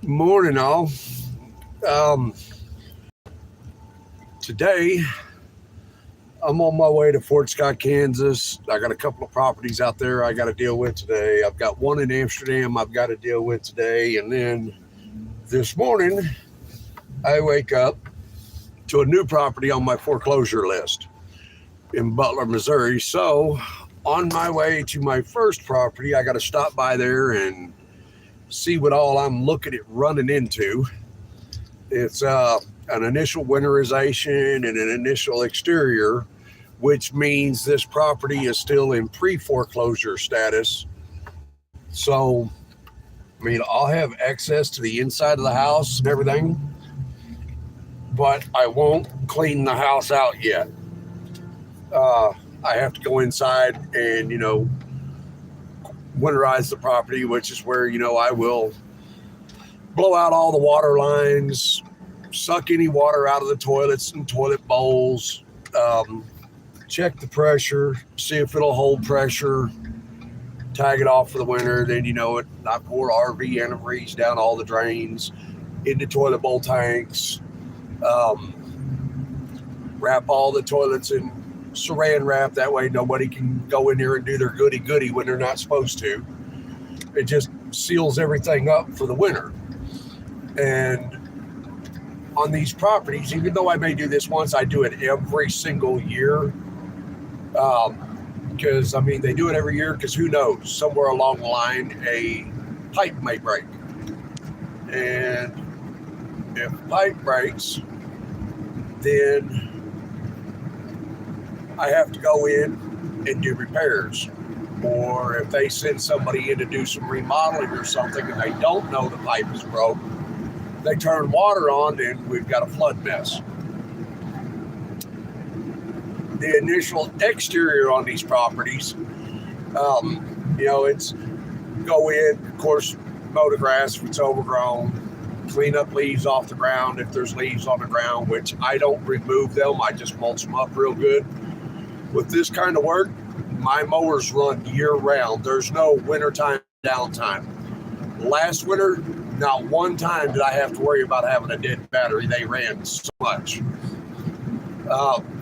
Morning, all. Um, Today, I'm on my way to Fort Scott, Kansas. I got a couple of properties out there I got to deal with today. I've got one in Amsterdam I've got to deal with today. And then this morning, I wake up to a new property on my foreclosure list in Butler, Missouri. So, on my way to my first property, I got to stop by there and see what all I'm looking at running into. It's an initial winterization and an initial exterior, which means this property is still in pre-foreclosure status. So, I mean, I'll have access to the inside of the house and everything, but I won't clean the house out yet. I have to go inside and, winterize the property, which is where, I will blow out all the water lines, suck any water out of the toilets and toilet bowls, check the pressure, see if it'll hold pressure, tag it off for the winter. Then, I pour RV antifreeze down all the drains into toilet bowl tanks, wrap all the toilets in saran wrap. That way nobody can go in there and do their goody when they're not supposed to. It just seals everything up for the winter. And on these properties, even though I may do this once, I do it every single year. Because, they do it every year because who knows, somewhere along the line, a pipe may break. And if the pipe breaks, then I have to go in and do repairs. Or if they send somebody in to do some remodeling or something and they don't know the pipe is broke, they turn water on and we've got a flood mess. The initial exterior on these properties, it's go in, of course, mow the grass if it's overgrown, clean up leaves off the ground if there's leaves on the ground, which I don't remove them. I just mulch them up real good. With this kind of work, my mowers run year-round. There's no wintertime downtime. Last winter, not one time did I have to worry about having a dead battery. They ran so much.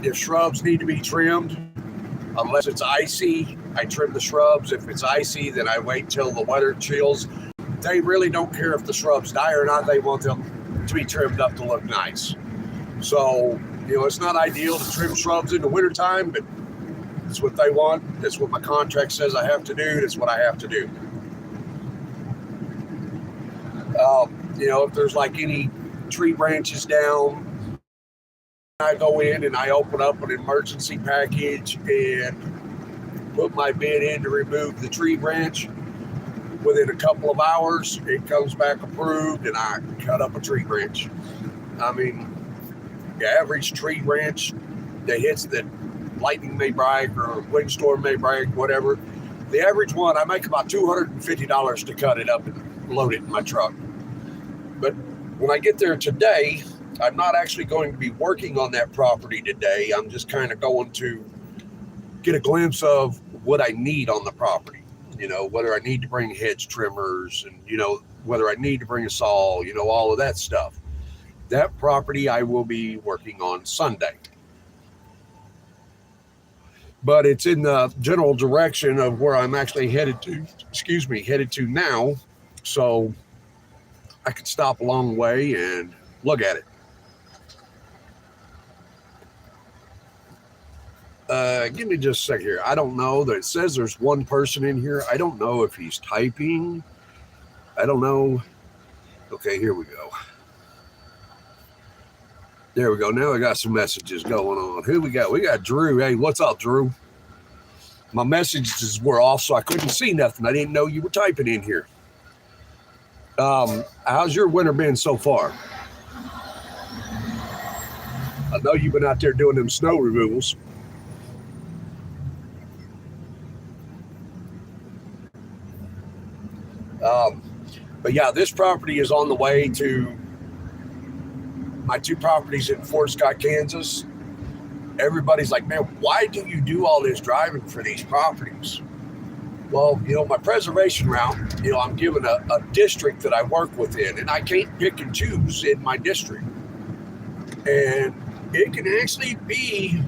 If shrubs need to be trimmed, unless it's icy, I trim the shrubs. If it's icy, then I wait till the weather chills. They really don't care if the shrubs die or not. They want them to be trimmed up to look nice. So, it's not ideal to trim shrubs in the wintertime, but it's what they want. That's what my contract says I have to do. That's what I have to do. If there's like any tree branches down, I go in and I open up an emergency package and put my bid in to remove the tree branch. Within a couple of hours, it comes back approved and I cut up a tree branch. The average tree branch that hits that lightning may break or windstorm may break, whatever. The average one, I make about $250 to cut it up and load it in my truck. But when I get there today, I'm not actually going to be working on that property today. I'm just kind of going to get a glimpse of what I need on the property. Whether I need to bring hedge trimmers and, whether I need to bring a saw, all of that stuff. That property I will be working on Sunday. but it's in the general direction of where I'm actually headed to now. So I could stop along the way and look at it. Give me just a second here. I don't know. That it says there's one person in here. I don't know if he's typing. I don't know. Okay, here we go. There we go. Now I got some messages going on. Who we got? We got Drew. Hey, what's up, Drew? My messages were off, so I couldn't see nothing. I didn't know you were typing in here. How's your winter been so far? I know you've been out there doing them snow removals. But yeah, this property is on the way to my two properties in Fort Scott, Kansas. Everybody's like, man, why do you do all this driving for these properties? Well, my preservation route, I'm given a district that I work within, and I can't pick and choose in my district. And it can actually be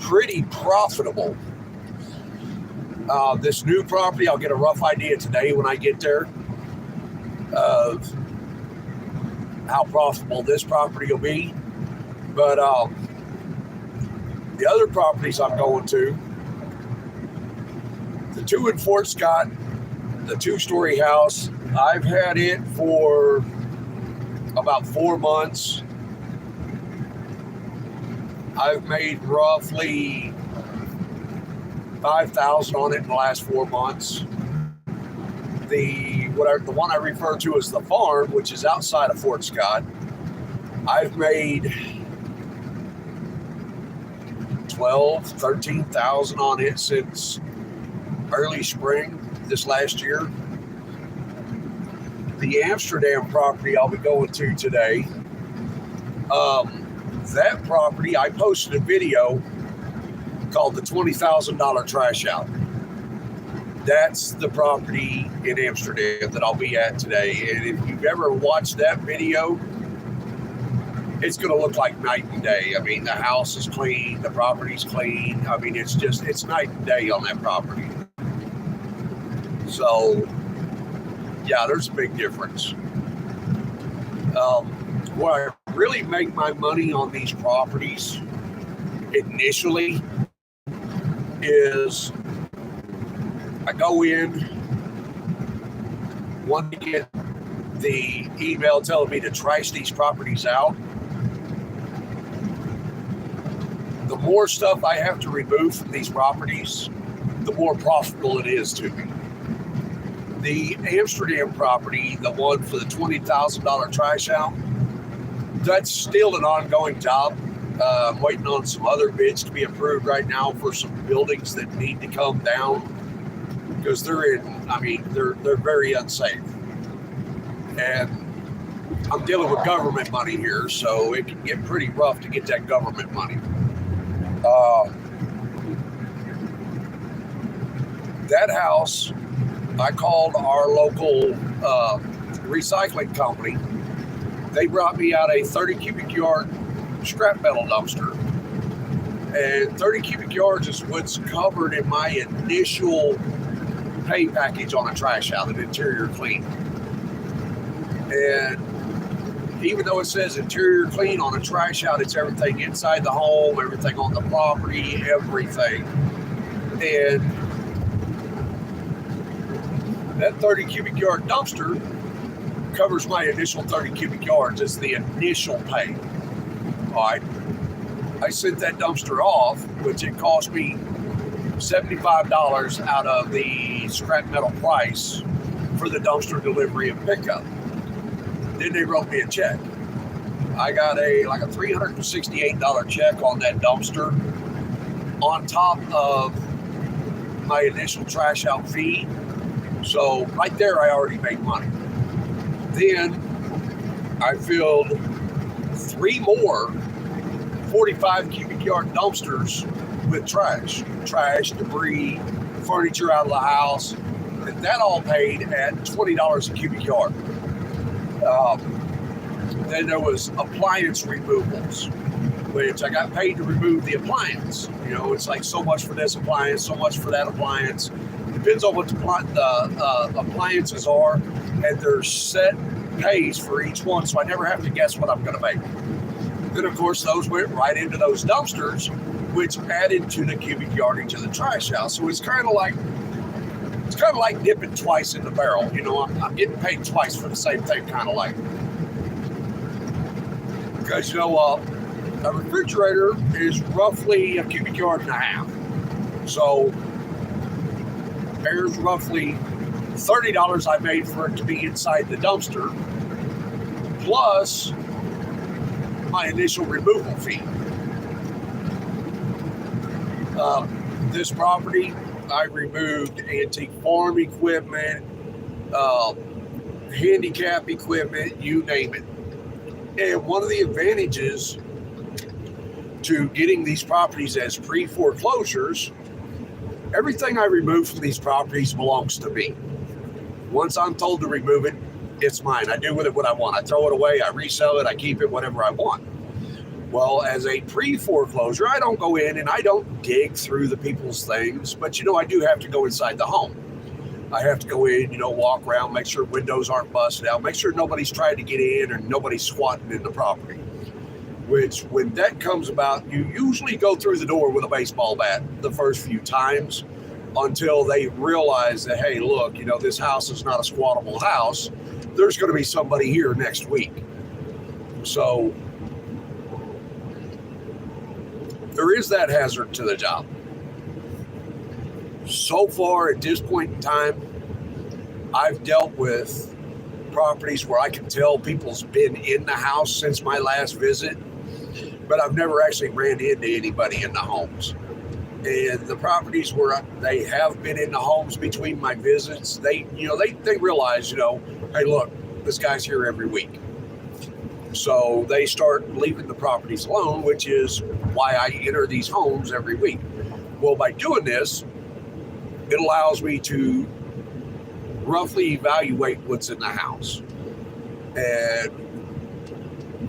pretty profitable. This new property, I'll get a rough idea today when I get there of how profitable this property will be. But the other properties I'm going to, the two in Fort Scott, the 2-story house, I've had it for about 4 months. I've made roughly $5,000 on it in the last 4 months. The one I refer to as the farm, which is outside of Fort Scott, I've made $13,000 on it since early spring this last year. The Amsterdam property I'll be going to today, that property, I posted a video called the $20,000 trash out. That's the property in Amsterdam that I'll be at today. And if you've ever watched that video, it's going to look like night and day. I mean, the house is clean, the property's clean. I mean, it's night and day on that property. So, yeah, there's a big difference. Where I really make my money on these properties initially is I go in, want to get the email telling me to trash these properties out. The more stuff I have to remove from these properties, the more profitable it is to me. The Amsterdam property, the one for the $20,000 trash out, that's still an ongoing job. I'm waiting on some other bids to be approved right now for some buildings that need to come down because they're very unsafe. And I'm dealing with government money here, so it can get pretty rough to get that government money. That house, I called our local recycling company. They brought me out a 30 cubic yard scrap metal dumpster. And 30 cubic yards is what's covered in my initial pay package on a trash out, an interior clean. And even though it says interior clean on a trash out, it's everything inside the home, everything on the property, everything. And that 30 cubic yard dumpster covers my initial 30 cubic yards as the initial pay. All right. I sent that dumpster off, which it cost me $75 out of the scrap metal price for the dumpster delivery and pickup. Then they wrote me a check. I got a $368 check on that dumpster on top of my initial trash out fee. So right there, I already made money. Then I filled 3 more 45 cubic yard dumpsters with trash, debris, furniture out of the house, and that all paid at $20 a cubic yard. Then there was appliance removals, which I got paid to remove the appliance. You know, it's like so much for this appliance, so much for that appliance. Depends on what the appliances are, and there's set pays for each one, so I never have to guess what I'm going to make. Then, of course, those went right into those dumpsters, which added to the cubic yardage of the trash house. So it's kind of like dipping twice in the barrel. You know, I'm getting paid twice for the same thing, kind of like. Because, you know, a refrigerator is roughly a cubic yard and a half. So there's roughly $30 I made for it to be inside the dumpster, plus my initial removal fee. This property, I removed antique farm equipment, handicap equipment, you name it. And one of the advantages to getting these properties as pre-foreclosures, everything I remove from these properties belongs to me. Once I'm told to remove it, it's mine. I do with it what I want. I throw it away, I resell it, I keep it, whatever I want. Well, as a pre-foreclosure, I don't go in and I don't dig through the people's things, but, you know, I do have to go inside the home. I have to go in, you know, walk around, make sure windows aren't busted out, make sure nobody's trying to get in or nobody's squatting in the property. Which, when that comes about, you usually go through the door with a baseball bat the first few times until they realize that, hey, look, you know, this house is not a squattable house. There's going to be somebody here next week. So there is that hazard to the job. So far at this point in time, I've dealt with properties where I can tell people's been in the house since my last visit, but I've never actually ran into anybody in the homes. And the properties where they have been in the homes between my visits, they realize, you know, hey, look, this guy's here every week. So they start leaving the properties alone, which is why I enter these homes every week. Well, by doing this, it allows me to roughly evaluate what's in the house. And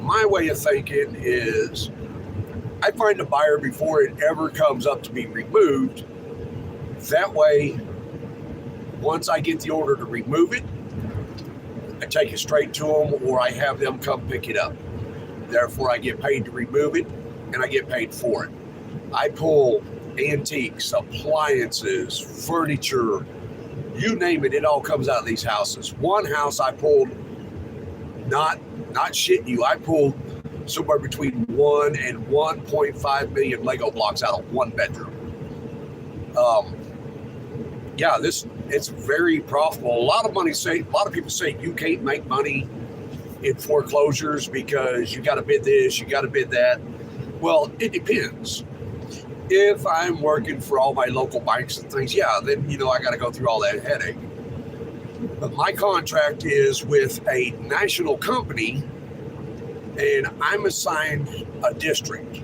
my way of thinking is I find a buyer before it ever comes up to be removed. That way, once I get the order to remove it, I take it straight to them or I have them come pick it up. Therefore, I get paid to remove it and I get paid for it. I pull antiques, appliances, furniture, you name it, it all comes out of these houses. One house I pulled, not shitting you, I pulled somewhere between 1 and 1.5 million Lego blocks out of one bedroom. It's very profitable. A lot of people say you can't make money in foreclosures because you got to bid this, you got to bid that. Well, it depends. If I'm working for all my local banks and things, yeah, then, you know, I got to go through all that headache. But my contract is with a national company and I'm assigned a district.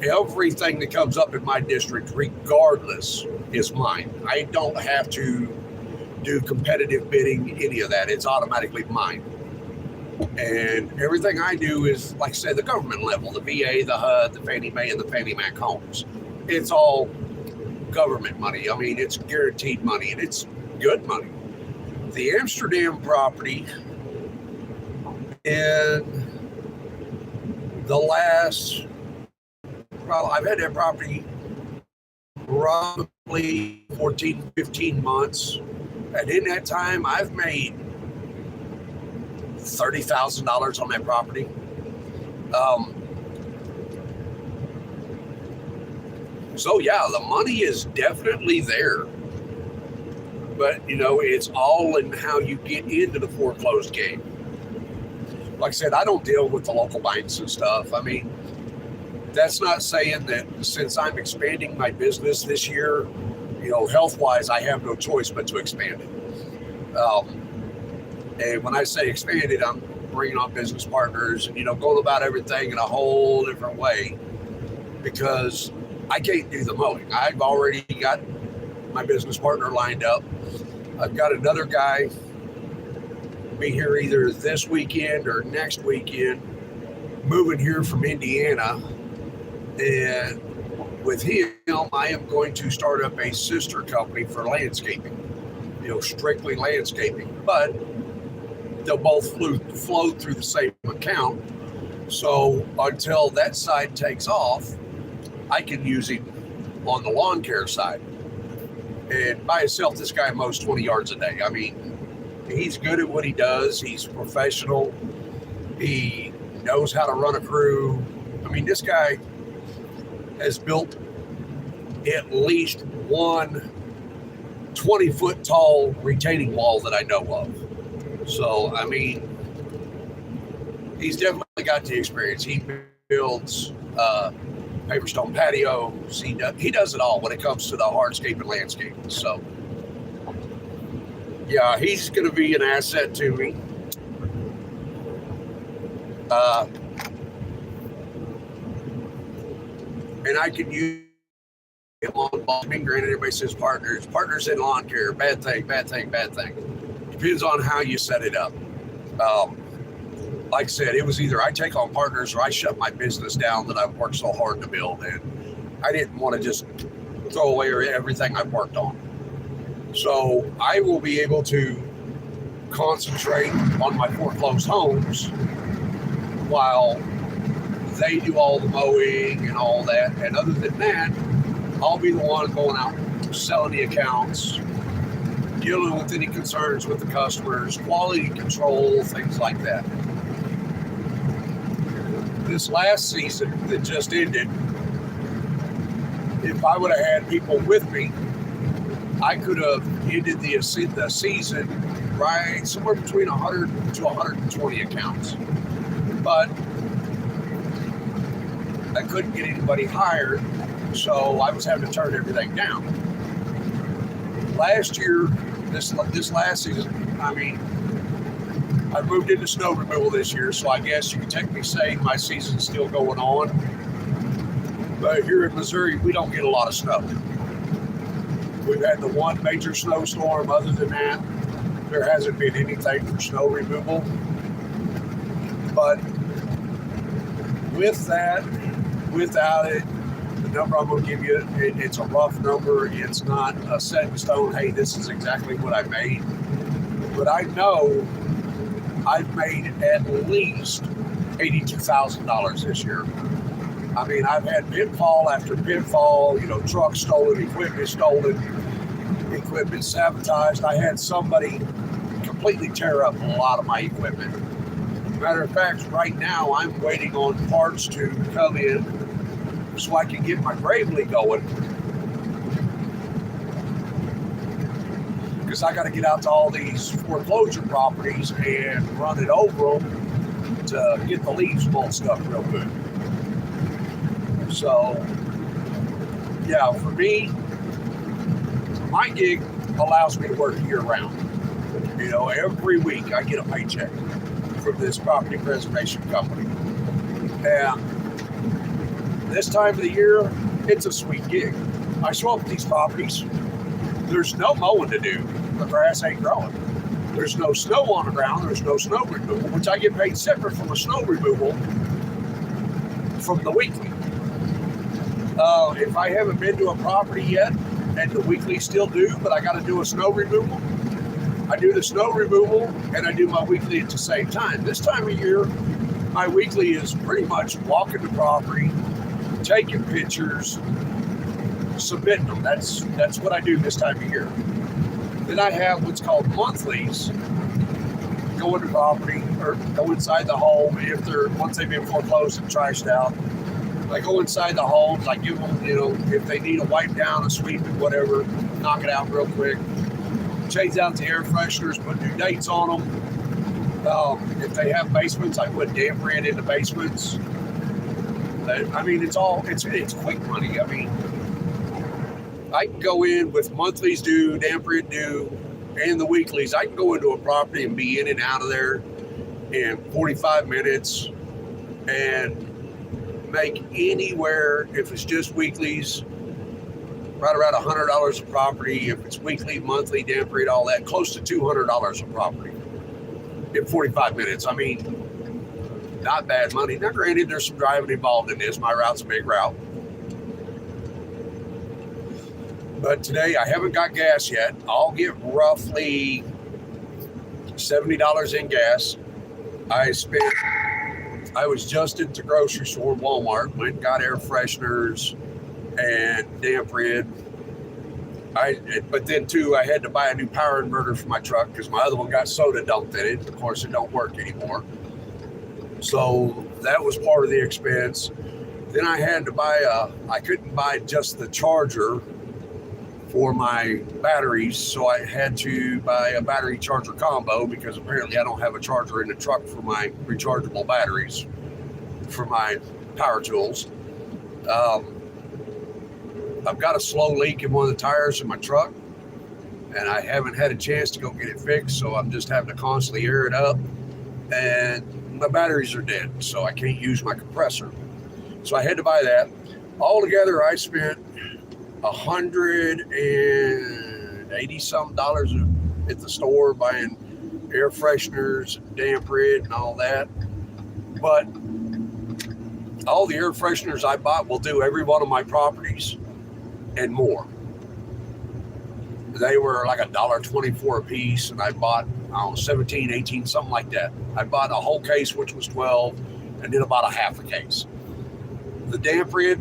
Everything that comes up in my district, regardless, is mine. I don't have to do competitive bidding, any of that. It's automatically mine. And everything I do is, like I said, the government level, the VA, the HUD, the Fannie Mae, and the Fannie Mac homes. It's all government money. I mean, it's guaranteed money, and it's good money. The Amsterdam property in the last, well, I've had that property probably 14, 15 months. And in that time, I've made $30,000 on that property. So yeah, the money is definitely there. But, you know, it's all in how you get into the foreclosed game. Like I said, I don't deal with the local banks and stuff. I mean, that's not saying that since I'm expanding my business this year, you know, health-wise, I have no choice but to expand it. And when I say expanded, I'm bringing on business partners and, you know, going about everything in a whole different way because I can't do the mowing. I've already got my business partner lined up. I've got another guy be here either this weekend or next weekend, moving here from Indiana And with him, I am going to start up a sister company for landscaping, strictly landscaping, but they'll both flow through the same account. So until that side takes off, I can use him on the lawn care side. And by himself, this guy mows 20 yards a day. I mean, he's good at what he does. He's professional. He knows how to run a crew. I mean, this guy has built at least one 20-foot tall retaining wall that I know of. So, I mean, he's definitely got the experience. He builds paper stone patios. He does it all when it comes to the hardscape and landscaping. So, yeah, he's going to be an asset to me. And I can use him on ball. I mean, granted, everybody says partners in lawn care, bad thing. Depends on how you set it up. Like I said, it was either I take on partners or I shut my business down that I've worked so hard to build, and I didn't want to just throw away everything I've worked on. So I will be able to concentrate on my foreclosed homes while they do all the mowing and all that. And other than that, I'll be the one going out selling the accounts, dealing with any concerns with the customers, quality control, things like that. This last season that just ended, if I would have had people with me, I could have ended the season right somewhere between 100 to 120 accounts. But I couldn't get anybody hired, so I was having to turn everything down. Last year, this last season, I mean, I moved into snow removal this year, so I guess you could technically say my season's still going on. But here in Missouri, we don't get a lot of snow. We've had the one major snowstorm. Other than that, there hasn't been anything for snow removal. But with that, without it, the number I'm going to give you, it's a rough number. It's not a set in stone, hey, this is exactly what I made. But I know I've made at least $82,000 this year. I mean, I've had pitfall after pitfall, trucks stolen, equipment sabotaged. I had somebody completely tear up a lot of my equipment. Matter of fact, right now I'm waiting on parts to come in so I can get my Gravely going. Because I got to get out to all these foreclosure properties and run it over them to get the leaves mulched up real good. So, yeah, for me, my gig allows me to work year round. Every week I get a paycheck from this property preservation company. And this time of the year, it's a sweet gig. I show up at these properties. There's no mowing to do. The grass ain't growing. There's no snow on the ground. There's no snow removal, which I get paid separate from the snow removal from the weekly. If I haven't been to a property yet, and the weekly still due, but I got to do a snow removal, I do the snow removal and I do my weekly at the same time. This time of year, my weekly is pretty much walking the property, taking pictures, submitting them. That's what I do this time of year. Then I have what's called monthlies. Go into property or go inside the home once they've been foreclosed and trashed out. I go inside the homes. I give them, if they need a wipe down, a sweep, and whatever, knock it out real quick. Change out the air fresheners, put new dates on them. If they have basements, I put damp red in the basements. I mean, it's quick money. I mean, I can go in with monthlies due, damp red due, and the weeklies. I can go into a property and be in and out of there in 45 minutes and make anywhere, if it's just weeklies, right around $100 a property. If it's weekly, monthly, damp red, all that, close to $200 a property in 45 minutes. I mean, not bad money. Now, granted, there's some driving involved in this. My route's a big route. But today I haven't got gas yet. I'll get roughly $70 in gas. I was just at the grocery store, Walmart, went and got air fresheners and damp rid. But then too, I had to buy a new power inverter for my truck because my other one got soda dumped in it. Of course, it don't work anymore. So that was part of the expense. Then I had to I couldn't buy just the charger for my batteries, so I had to buy a battery charger combo because apparently I don't have a charger in the truck for my rechargeable batteries for my power tools. I've got a slow leak in one of the tires in my truck, and I haven't had a chance to go get it fixed, so I'm just having to constantly air it up, and my batteries are dead, so I can't use my compressor. So I had to buy that. Altogether, I spent $180-something at the store buying air fresheners, damp rid, and all that. But all the air fresheners I bought will do every one of my properties and more. They were like $1.24 a piece, and I bought 17, 18, something like that. I bought a whole case, which was 12, and then about a half a case. The damp rid,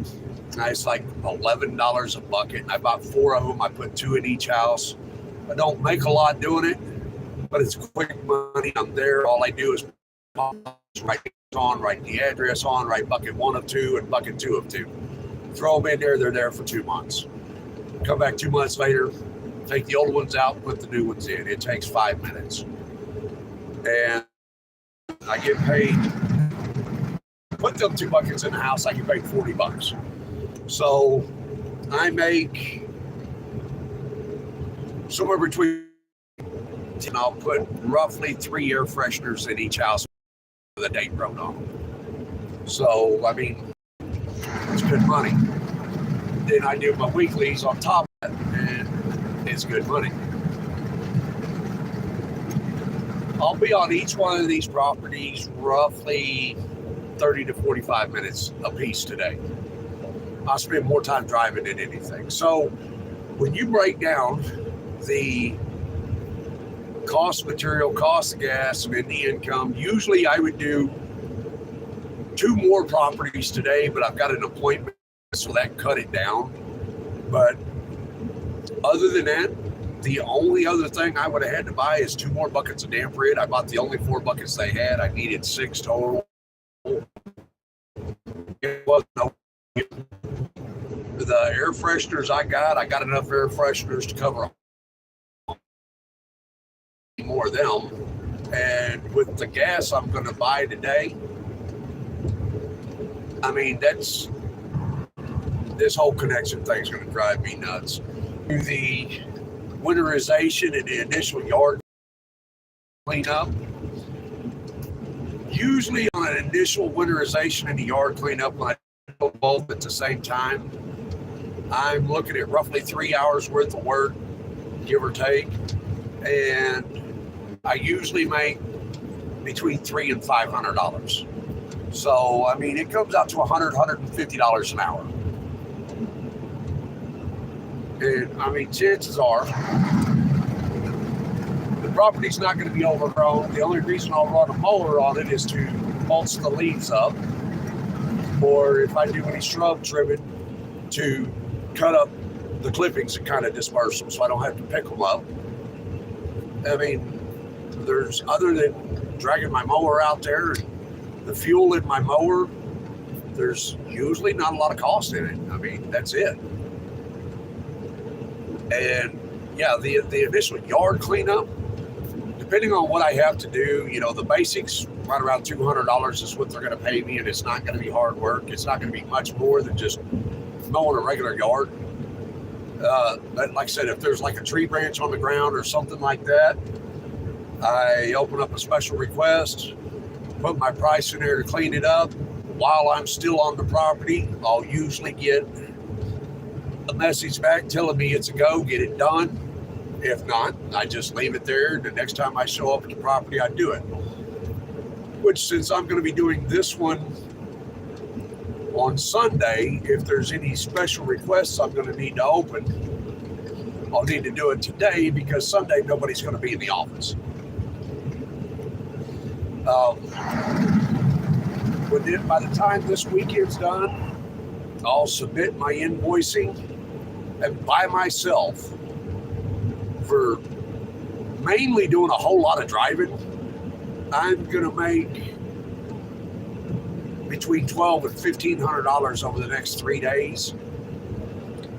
it's like $11 a bucket. I bought 4 of them. I put 2 in each house. I don't make a lot doing it, but it's quick money. I'm there. All I do is write the address on, write bucket 1 of 2 and bucket 2 of 2. Throw them in there. They're there for 2 months. Come back 2 months later, take the old ones out, put the new ones in. It takes 5 minutes. And I get paid. Put them 2 buckets in the house, I get paid $40. So I make somewhere between, and I'll put roughly 3 air fresheners in each house with a date wrote on them. So, I mean, it's good money. Then I do my weeklies on top of that, and it's good money. I'll be on each one of these properties roughly 30 to 45 minutes a piece today. I'll spend more time driving than anything. So when you break down the cost of material, cost of gas, and the income, usually I would do 2 more properties today, but I've got an appointment, so that cut it down. But other than that, the only other thing I would have had to buy is 2 more buckets of damp rid. I bought the only 4 buckets they had. I needed 6 total. It was no. The air fresheners I got enough air fresheners to cover more of them. And with the gas I'm going to buy today, I mean, this whole connection thing is going to drive me nuts. The winterization and the initial yard cleanup. Usually on an initial winterization and the yard cleanup, when I do both at the same time, I'm looking at roughly 3 hours worth of work, give or take. And I usually make between $300 and $500. So, I mean, it comes out to $100, $150 an hour. And, I mean, chances are the property's not going to be overgrown. The only reason I'll run a mower on it is to mulch the leaves up. Or if I do any shrub trimming, to cut up the clippings and kind of disperse them so I don't have to pick them up. I mean, there's, other than dragging my mower out there, the fuel in my mower, there's usually not a lot of cost in it. I mean, that's it. And yeah, the initial yard cleanup, depending on what I have to do, you know, the basics right around $200 is what they're going to pay me, and it's not going to be hard work. It's not going to be much more than just mowing a regular yard. But like I said, if there's like a tree branch on the ground or something like that, I open up a special request, put my price in there to clean it up. While I'm still on the property, I'll usually get a message back telling me it's a go, get it done. If not, I just leave it there. The next time I show up at the property, I do it. Which, since I'm going to be doing this one on Sunday, if there's any special requests I'm going to need to open, I'll need to do it today because Sunday nobody's going to be in the office. By the time this weekend's done, I'll submit my invoicing, and by myself for mainly doing a whole lot of driving, I'm going to make between $1,200 and $1,500 over the next 3 days.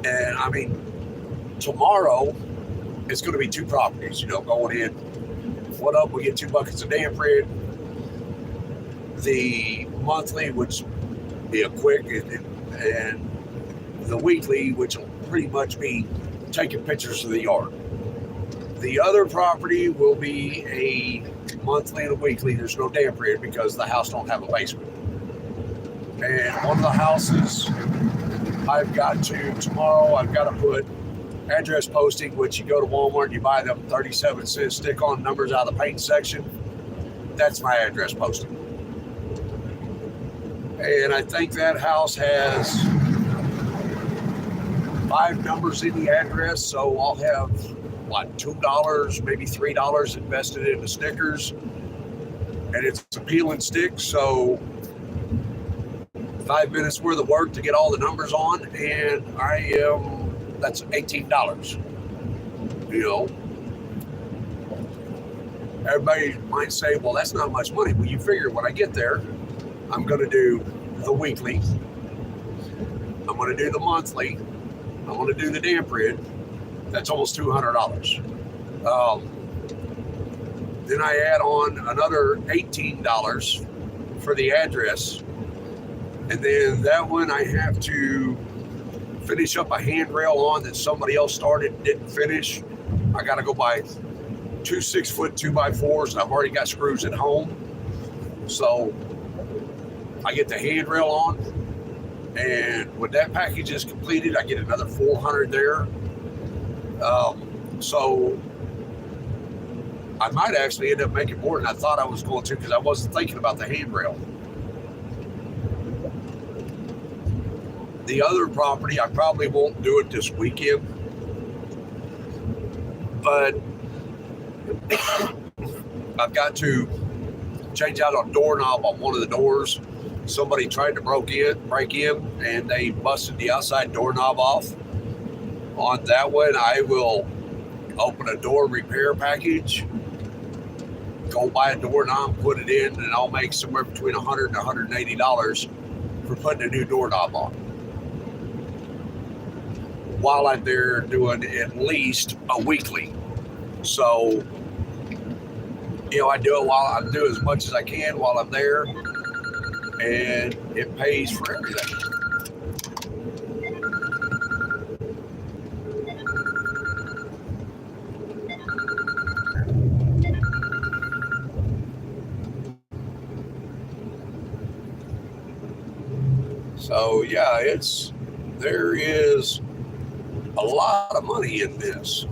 And I mean, tomorrow it's going to be 2 properties, going in. One up, we get 2 buckets of damp red. The monthly, which will be a quick, and the weekly, which will pretty much be taking pictures of the yard. The other property will be a monthly and a weekly. There's no damp red because the house don't have a basement. And one of the houses, tomorrow I've got to put address posting, which you go to Walmart and you buy them 37-cent stick-on numbers out of the paint section. That's my address posting. And I think that house has 5 numbers in the address, so I'll have, $2, maybe $3 invested in the stickers. And it's a peel and stick, so 5 minutes worth of work to get all the numbers on, and that's $18. Everybody might say, well, that's not much money. Well, you figure when I get there, I'm going to do the weekly, I'm going to do the monthly, I'm going to do the damp red. That's almost $200. Then I add on another $18 for the address. And then that one I have to finish up a handrail on that somebody else started and didn't finish. I got to go buy 2 6-foot 2x4s, and I've already got screws at home. So I get the handrail on, and when that package is completed, I get another $400 there. So I might actually end up making more than I thought I was going to, because I wasn't thinking about the handrail. The other property, I probably won't do it this weekend, but I've got to change out a doorknob on one of the doors. Somebody tried to break in, and they busted the outside doorknob off. On that one, I will open a door repair package, go buy a doorknob, put it in, and I'll make somewhere between $100 and $180 for putting a new doorknob on. While I'm there doing at least a weekly. So, I do it while I do as much as I can while I'm there, and it pays for everything. So yeah, there is a lot of money in this.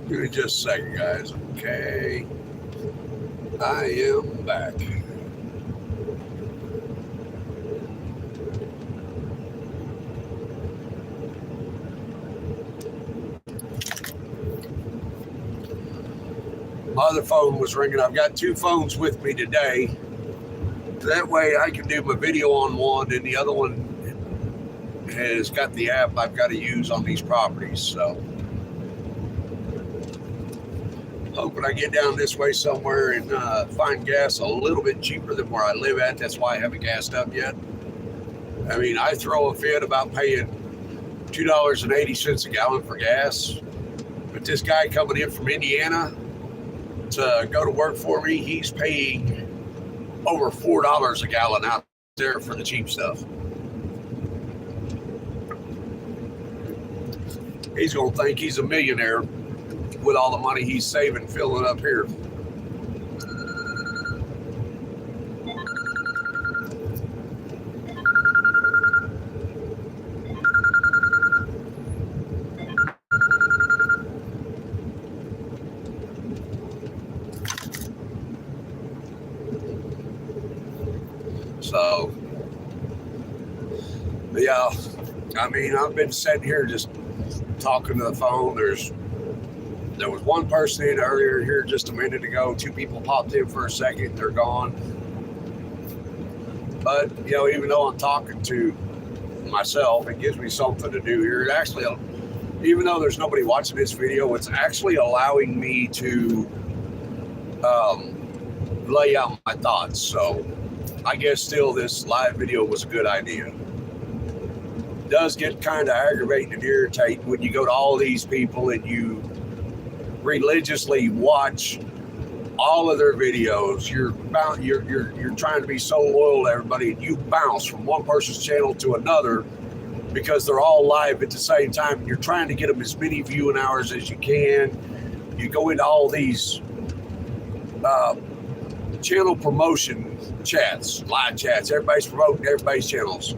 Give me just a second, guys. Okay. I am back. My other phone was ringing. I've got 2 phones with me today. That way I can do my video on one, and the other one has got the app I've got to use on these properties. So hoping I get down this way somewhere and find gas a little bit cheaper than where I live at. That's why I haven't gassed up yet. I mean, I throw a fit about paying $2.80 a gallon for gas. But this guy coming in from Indiana to go to work for me, he's paying over $4 a gallon out there for the cheap stuff. He's going to think he's a millionaire with all the money he's saving filling up here. So, yeah, I mean, I've been sitting here just talking to the phone. There was one person in earlier here just a minute ago. Two people popped in for a second. They're gone. But, even though I'm talking to myself, it gives me something to do here. It actually, even though there's nobody watching this video, it's actually allowing me to lay out my thoughts. So I guess still this live video was a good idea. It does get kind of aggravating and irritating when you go to all these people and you religiously watch all of their videos. You're trying to be so loyal to everybody, and you bounce from one person's channel to another because they're all live at the same time. You're trying to get them as many viewing hours as you can. You go into all these channel promotion chats, live chats. Everybody's promoting everybody's channels.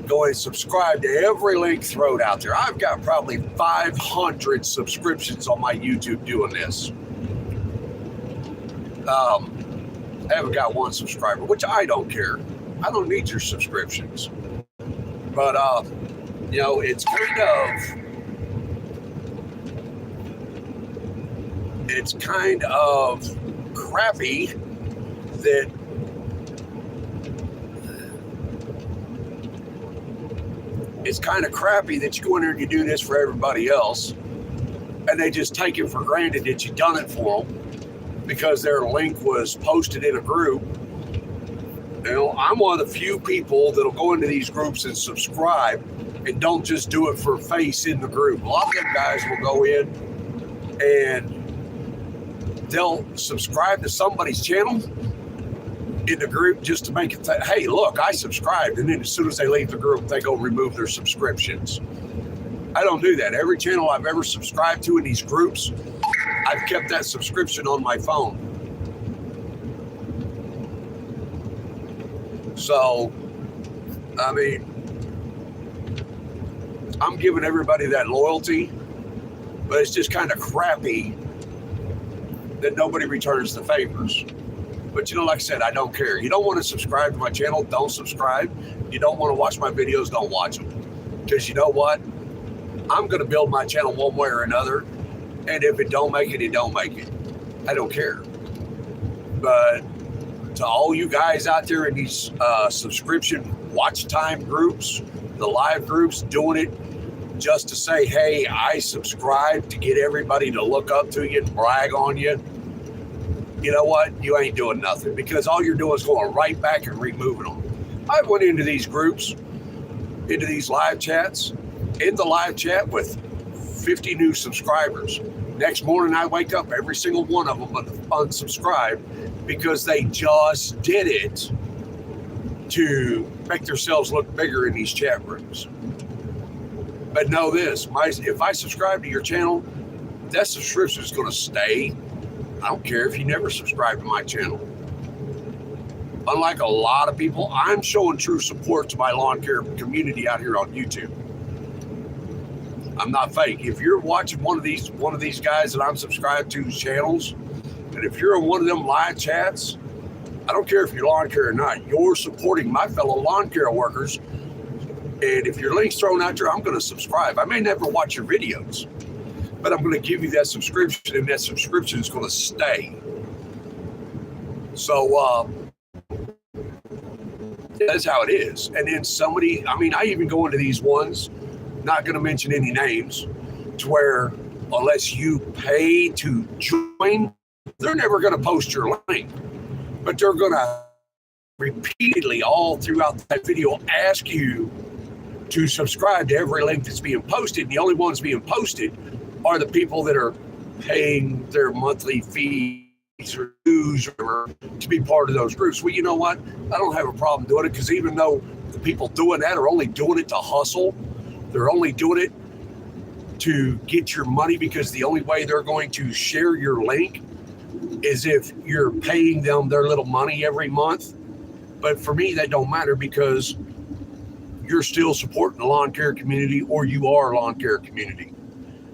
Go and subscribe to every link thrown out there. I've got probably 500 subscriptions on my YouTube doing this. I haven't got one subscriber, which I don't care. I don't need your subscriptions. But, it's kind of crappy that you go in there and you do this for everybody else, and they just take it for granted that you've done it for them because their link was posted in a group. I'm one of the few people that'll go into these groups and subscribe and don't just do it for face in the group. A lot of them guys will go in and they'll subscribe to somebody's channel in the group just to make it hey, look, I subscribed. And then as soon as they leave the group, they go remove their subscriptions. I don't do that. Every channel I've ever subscribed to in these groups, I've kept that subscription on my phone. So, I'm giving everybody that loyalty, but it's just kind of crappy that nobody returns the favors. But like I said, I don't care. You don't want to subscribe to my channel, don't subscribe. You don't want to watch my videos, don't watch them. Because you know what? I'm going to build my channel one way or another. And if it don't make it, it don't make it. I don't care. But to all you guys out there in these subscription watch time groups, the live groups, doing it just to say, hey, I subscribe, to get everybody to look up to you and brag on you, you know what? You ain't doing nothing, because all you're doing is going right back and removing them. I went into these groups, into these live chats, in the live chat with 50 new subscribers. Next morning, I wake up, every single one of them unsubscribed because they just did it to make themselves look bigger in these chat rooms. But know this, if I subscribe to your channel, that subscription is going to stay. I don't care if you never subscribe to my channel. Unlike a lot of people, I'm showing true support to my lawn care community out here on YouTube. I'm not fake. If you're watching one of these guys that I'm subscribed to's channels, and if you're in one of them live chats, I don't care if you're lawn care or not, you're supporting my fellow lawn care workers. And if your link's thrown out there, I'm going to subscribe. I may never watch your videos, but I'm going to give you that subscription, and that subscription is going to stay. So that's how it is. And then I even go into these ones, not going to mention any names, to where unless you pay to join, they're never going to post your link. But they're going to repeatedly all throughout that video ask you to subscribe to every link that's being posted. And the only ones being posted are the people that are paying their monthly fees or dues or to be part of those groups. Well, you know what? I don't have a problem doing it, because even though the people doing that are only doing it to hustle, they're only doing it to get your money, because the only way they're going to share your link is if you're paying them their little money every month. But for me, that don't matter, because you're still supporting the lawn care community, or you are a lawn care community.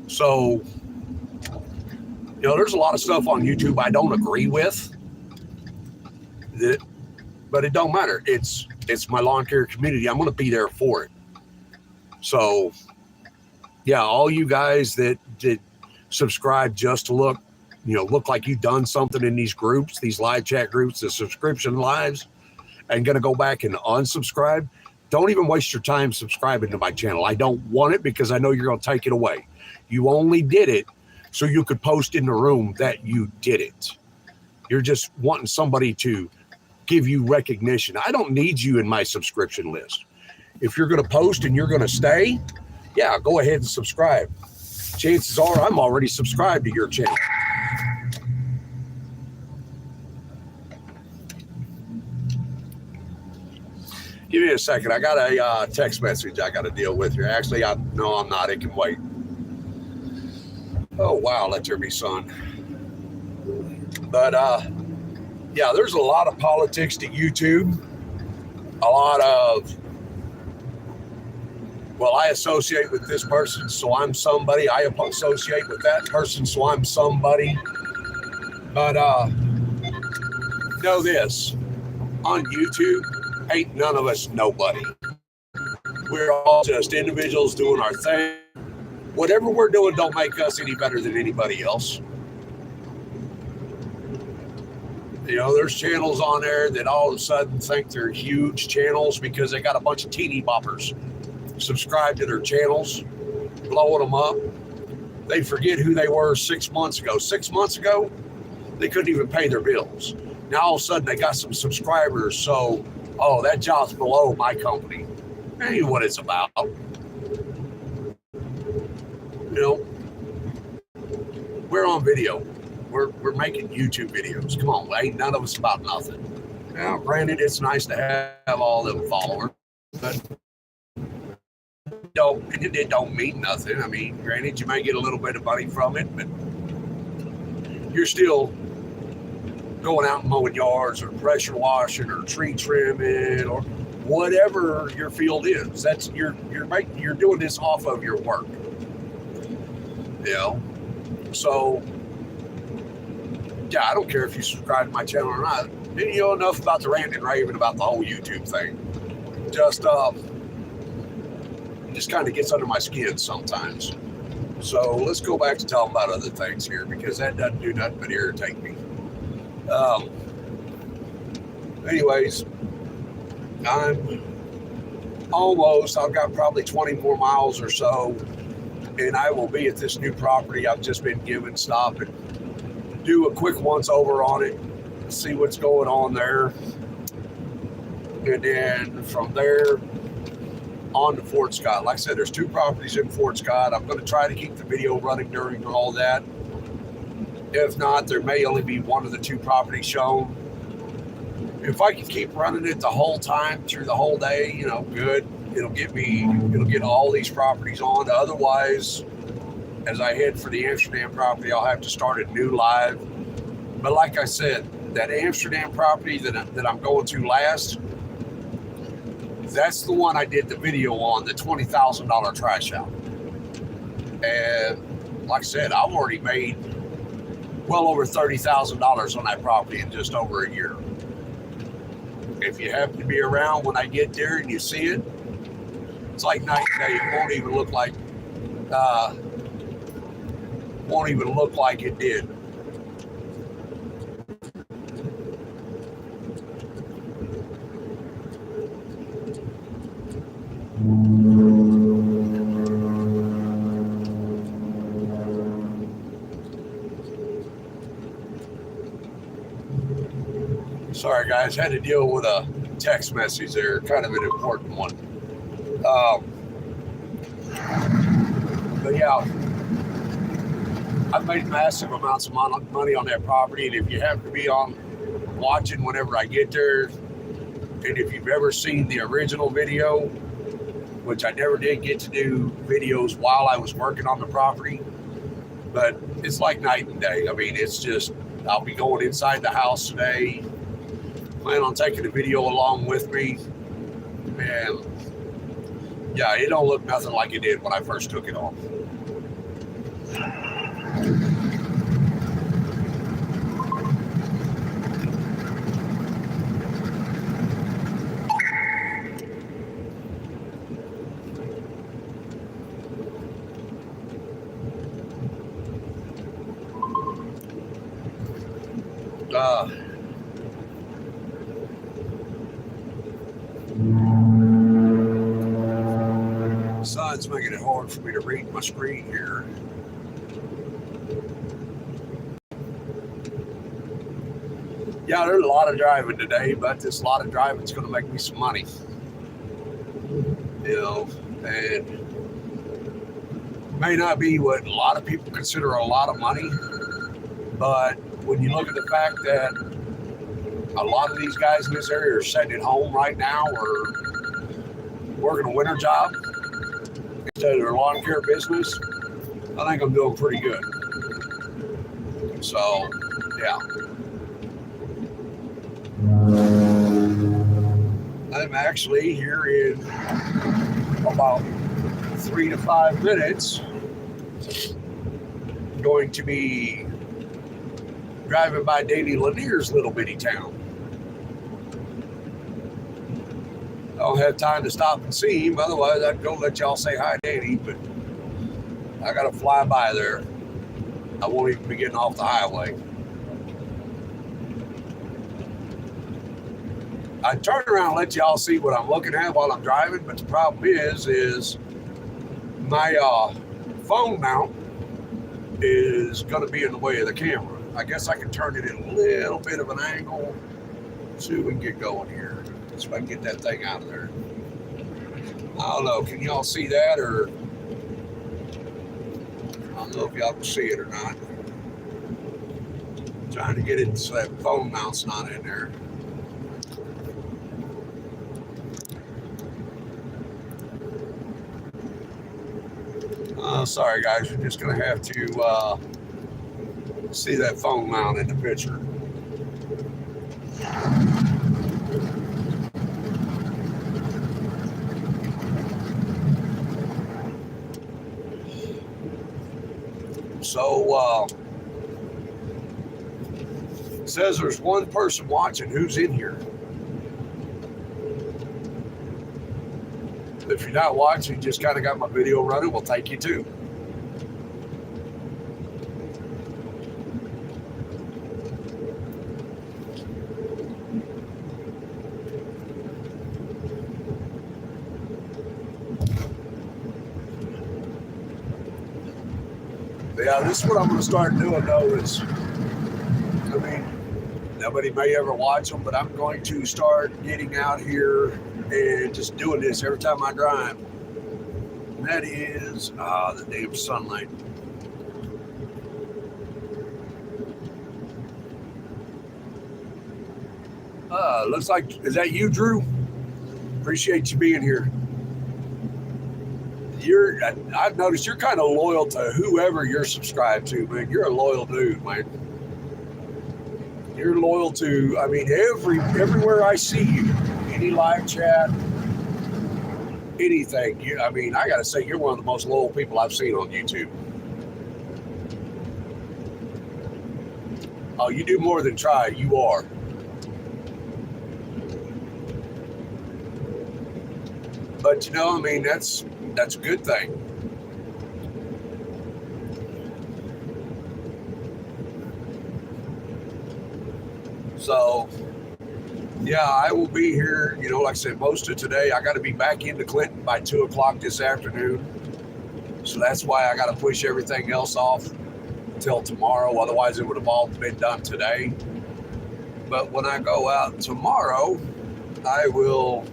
So, there's a lot of stuff on YouTube I don't agree with, but it don't matter. It's my lawn care community. I'm going to be there for it. So, Yeah, all you guys that did subscribe just to look like you've done something in these groups, these live chat groups, the subscription lives, and going to go back and unsubscribe, don't even waste your time subscribing to my channel. I don't want it because I know you're going to take it away. You only did it so you could post in the room that you did it. You're just wanting somebody to give you recognition. I don't need you in my subscription list. If you're going to post and you're going to stay, yeah, go ahead and subscribe. Chances are I'm already subscribed to your channel. Give me a second. I got a text message I got to deal with here. Actually, no, I'm not. It can wait. Oh, wow. Let there be sun. But, yeah, there's a lot of politics to YouTube. A lot of, well, I associate with this person, so I'm somebody. I associate with that person, so I'm somebody. But know this. On YouTube, ain't none of us nobody. We're all just individuals doing our thing. Whatever we're doing don't make us any better than anybody else. You know, there's channels on there that all of a sudden think they're huge channels because they got a bunch of teeny boppers subscribe to their channels, blowing them up. They forget who they were 6 months ago. 6 months ago, they couldn't even pay their bills. Now all of a sudden they got some subscribers, so, oh, that job's below my company. That ain't what it's about. You know, we're on video. We're making YouTube videos. Come on, ain't none of us about nothing. Now, granted, it's nice to have all them followers, but it don't mean nothing. I mean, granted, you may get a little bit of money from it, but you're still going out and mowing yards or pressure washing or tree trimming or whatever your field is. That's you're doing this off of your work. You know, so yeah, I don't care if you subscribe to my channel or not. You know enough about the rant and raving about the whole YouTube thing. Just kind of gets under my skin sometimes. So let's go back to talking about other things here because that doesn't do nothing but irritate me. Anyways, I've got probably 20 more miles or so, and I will be at this new property I've just been given. Stop and do a quick once over on it, see what's going on there, and then from there on to Fort Scott. Like I said, there's 2 properties in Fort Scott. I'm going to try to keep the video running during all that. If not, there may only be 1 of the 2 properties shown. If I can keep running it the whole time through the whole day, you know, good. It'll get all these properties on. Otherwise, as I head for the Amsterdam property, I'll have to start a new live. But like I said, that Amsterdam property that I'm going to last, that's the one I did the video on, the $20,000 trash out. And like I said, I've already made well over $30,000 on that property in just over a year. If you happen to be around when I get there and you see it, it's like night and day. It won't even look like it did. Sorry, guys, had to deal with a text message there, kind of an important one. But yeah, I've made massive amounts of money on that property, and if you happen to be watching whenever I get there, and if you've ever seen the original video, which I never did get to do videos while I was working on the property, but it's like night and day. I mean, it's just, I'll be going inside the house today, plan on taking the video along with me, and yeah, it don't look nothing like it did when I first took it off. Uh, the sun's making it hard for me to read my screen here. Yeah, there's a lot of driving today, but this lot of driving is going to make me some money. You know, and may not be what a lot of people consider a lot of money, but when you look at the fact that a lot of these guys in this area are sitting at home right now or working a winter job instead of their lawn care business, I think I'm doing pretty good. So, yeah. I'm actually here in about 3 to 5 minutes going to be driving by Danny Lanier's little bitty town. I don't have time to stop and see him, otherwise I'd go let y'all say hi, Danny, but I gotta fly by there. I won't even be getting off the highway. I turn around and let y'all see what I'm looking at while I'm driving, but the problem is my phone mount is going to be in the way of the camera. I guess I can turn it in a little bit of an angle. See if we can get going here. See if I can get that thing out of there. I don't know. Can y'all see that, or I don't know if y'all can see it or not. I'm trying to get it so that phone mount's not in there. Sorry guys, you're just going to have to see that phone mount in the picture. So, it says there's one person watching. Who's in here? If you're not watching, you just kind of got my video running, we'll take you too. Yeah, this is what I'm going to start doing though is, I mean, nobody may ever watch them, but I'm going to start getting out here and just doing this every time I drive. And that is the damn sunlight. Looks like, is that you, Drew? Appreciate you being here. I've noticed you're kind of loyal to whoever you're subscribed to, man. You're a loyal dude, man. You're loyal to, I mean, everywhere I see you, any live chat, anything. I mean, I got to say, you're one of the most loyal people I've seen on YouTube. Oh, you do more than try. You are. But, you know, I mean, that's a good thing. So, yeah, I will be here, you know, like I said, most of today. I got to be back into Clinton by 2 o'clock this afternoon. So that's why I got to push everything else off till tomorrow. Otherwise, it would have all been done today. But when I go out tomorrow, I will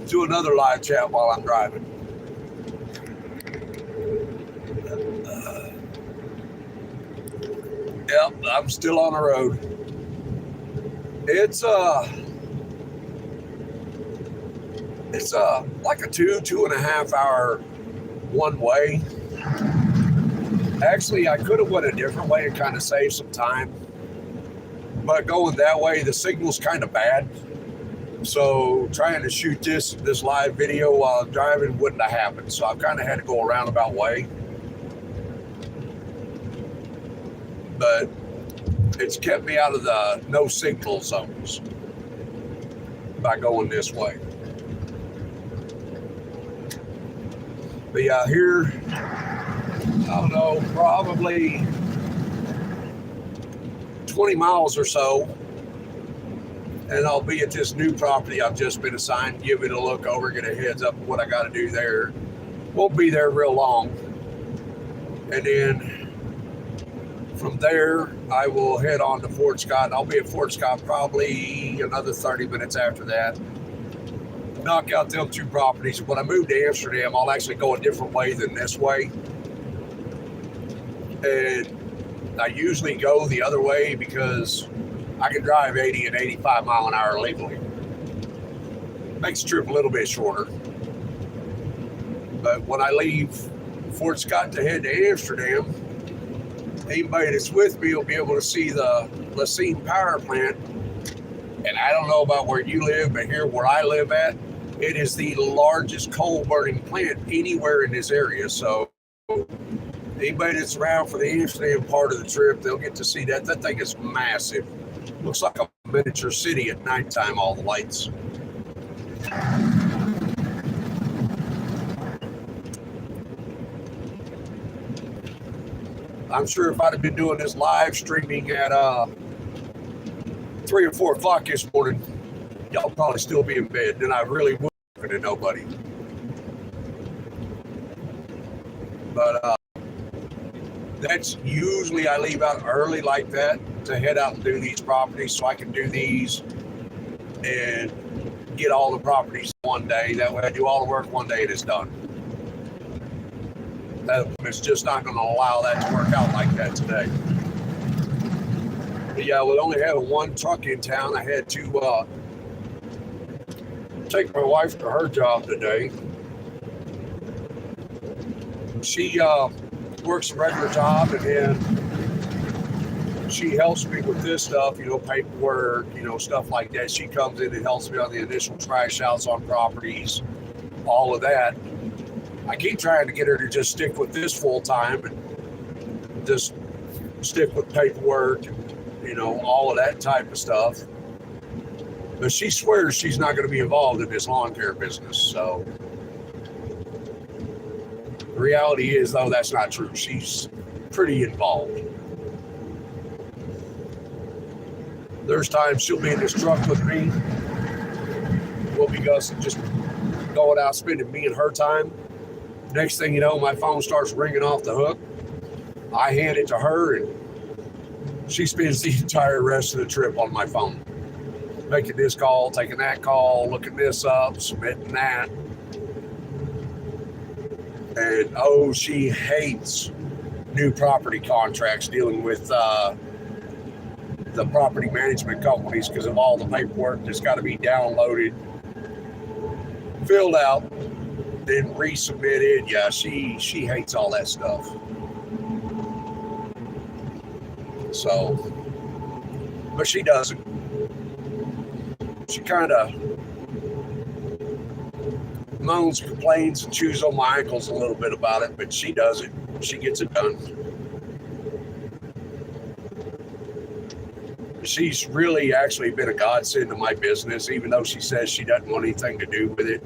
do another live chat while I'm driving. Yep, I'm still on the road. It's like a 2.5 hour one way. Actually, I could have went a different way and kind of saved some time. But going that way, the signal's kind of bad. So trying to shoot this live video while I'm driving wouldn't have happened. So I've kind of had to go a roundabout way. But it's kept me out of the no signal zones by going this way. But yeah, here, I don't know, probably 20 miles or so, and I'll be at this new property I've just been assigned, give it a look over, get a heads up of what I got to do there. Won't be there real long. And then from there, I will head on to Fort Scott. I'll be at Fort Scott probably another 30 minutes after that. Knock out them 2 properties. When I move to Amsterdam, I'll actually go a different way than this way. And I usually go the other way because I can drive 80 and 85 mile an hour legally. Makes the trip a little bit shorter. But when I leave Fort Scott to head to Amsterdam, anybody that's with me will be able to see the Lacine power plant. And I don't know about where you live, but here where I live at, it is the largest coal burning plant anywhere in this area. So anybody that's around for the Amsterdam part of the trip, they'll get to see that. That thing is massive. Looks like a miniature city at nighttime, all the lights. I'm sure if I'd have been doing this live streaming at 3 or 4 o'clock this morning, y'all probably still be in bed, and I really wouldn't have to nobody. But that's usually I leave out early like that to head out and do these properties so I can do these and get all the properties one day. That way I do all the work one day and it's done. It's just not going to allow that to work out like that today. But yeah, with only having 1 truck in town, I had to take my wife to her job today. She works a regular job, and then she helps me with this stuff, paperwork, stuff like that. She comes in and helps me on the initial trash outs on properties, all of that. I keep trying to get her to just stick with this full time and just stick with paperwork and, all of that type of stuff. But she swears she's not going to be involved in this lawn care business. So the reality is, though, that's not true. She's pretty involved. There's times she'll be in this truck with me. We'll be just going out spending me and her time. Next thing you know, my phone starts ringing off the hook. I hand it to her, and she spends the entire rest of the trip on my phone. Making this call, taking that call, looking this up, submitting that. And she hates new property contracts, dealing with the property management companies because of all the paperwork that's got to be downloaded, filled out, then resubmitted. Yeah, she hates all that stuff. So, but she doesn't. She kind of moans, complains, and chews on my ankles a little bit about it, but she does it. She gets it done. She's really actually been a godsend to my business, even though she says she doesn't want anything to do with it.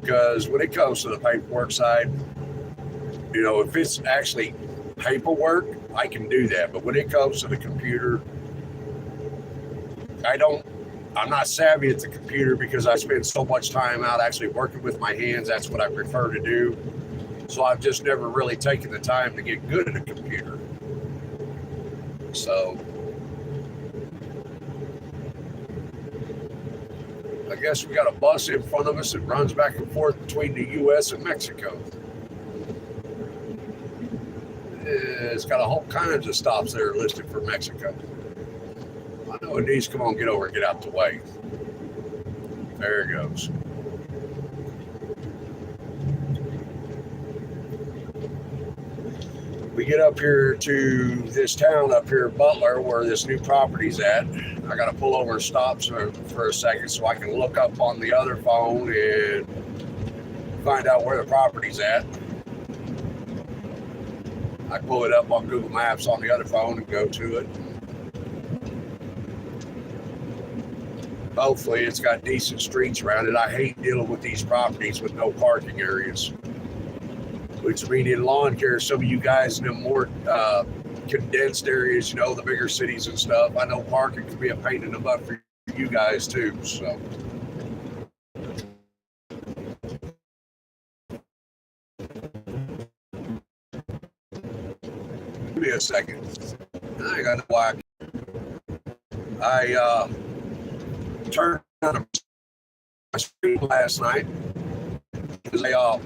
Because when it comes to the paperwork side, if it's actually paperwork, I can do that. But when it comes to the computer, I'm not savvy at the computer because I spend so much time out actually working with my hands. That's what I prefer to do. So I've just never really taken the time to get good at a computer. So I guess we got a bus in front of us that runs back and forth between the U.S. and Mexico. It's got all kinds of stops there listed for Mexico. I know it needs to come on, get over and get out the way. There it goes. We get up here to this town up here, Butler, where this new property's at. I got to pull over and stop for a second so I can look up on the other phone and find out where the property's at. I pull it up on Google Maps on the other phone and go to it. Hopefully it's got decent streets around it. I hate dealing with these properties with no parking areas. Which means in lawn care, some of you guys in the more condensed areas, the bigger cities and stuff. I know parking can be a pain in the butt for you guys too. So. Give me a second. I got to whack. I turned on my screen last night because I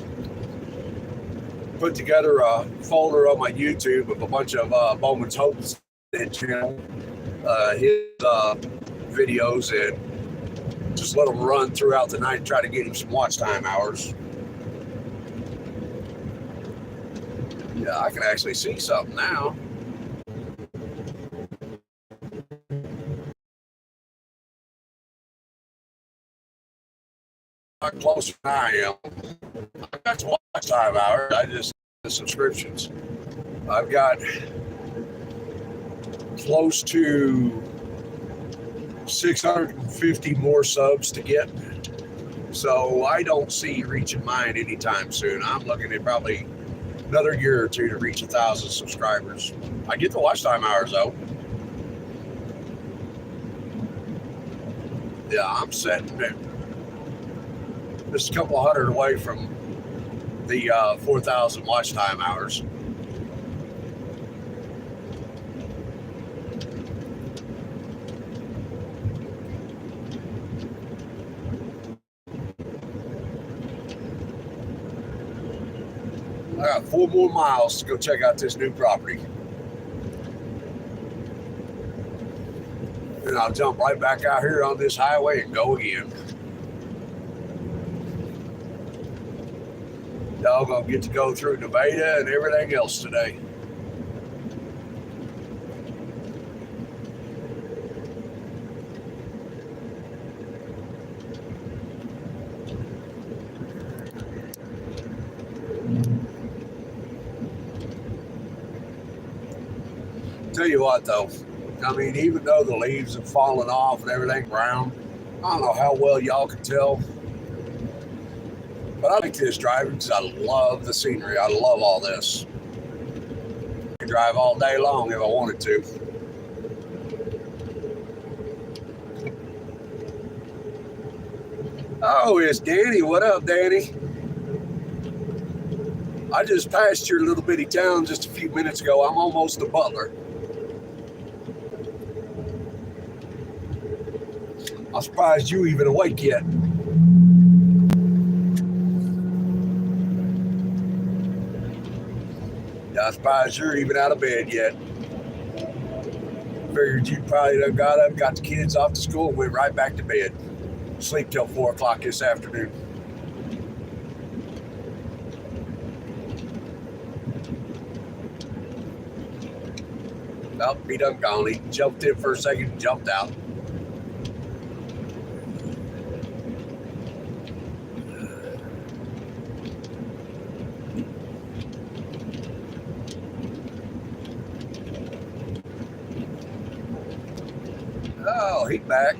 put together a folder on my YouTube of a bunch of Bowman's Hope channel, his videos, and just let them run throughout the night and try to get him some watch time hours. Yeah, I can actually see something now. Not closer than I am. I've got some watch time hours. I just the subscriptions. I've got close to 650 more subs to get. So I don't see reaching mine anytime soon. I'm looking at probably another year or two to reach 1,000 subscribers. I get the watch time hours though. Yeah, I'm setting it. Just a couple hundred away from the 4,000 watch time hours. I got 4 more miles to go check out this new property. And I'll jump right back out here on this highway and go again. Y'all gonna get to go through Nevada and everything else today. Tell you what though, I mean, even though the leaves have fallen off and everything brown, I don't know how well y'all can tell, but I like this driving because I love the scenery. I love all this. I can drive all day long if I wanted to. Oh, it's Danny. What up, Danny? I just passed your little bitty town just a few minutes ago. I'm almost to Butler. I'm surprised you even awake yet. Yeah, I'm surprised you're even out of bed yet. Figured you probably done got up, got the kids off to school, and went right back to bed. Sleep till 4 o'clock this afternoon. Well, he done gone. He jumped in for a second and jumped out. Oh, he's back.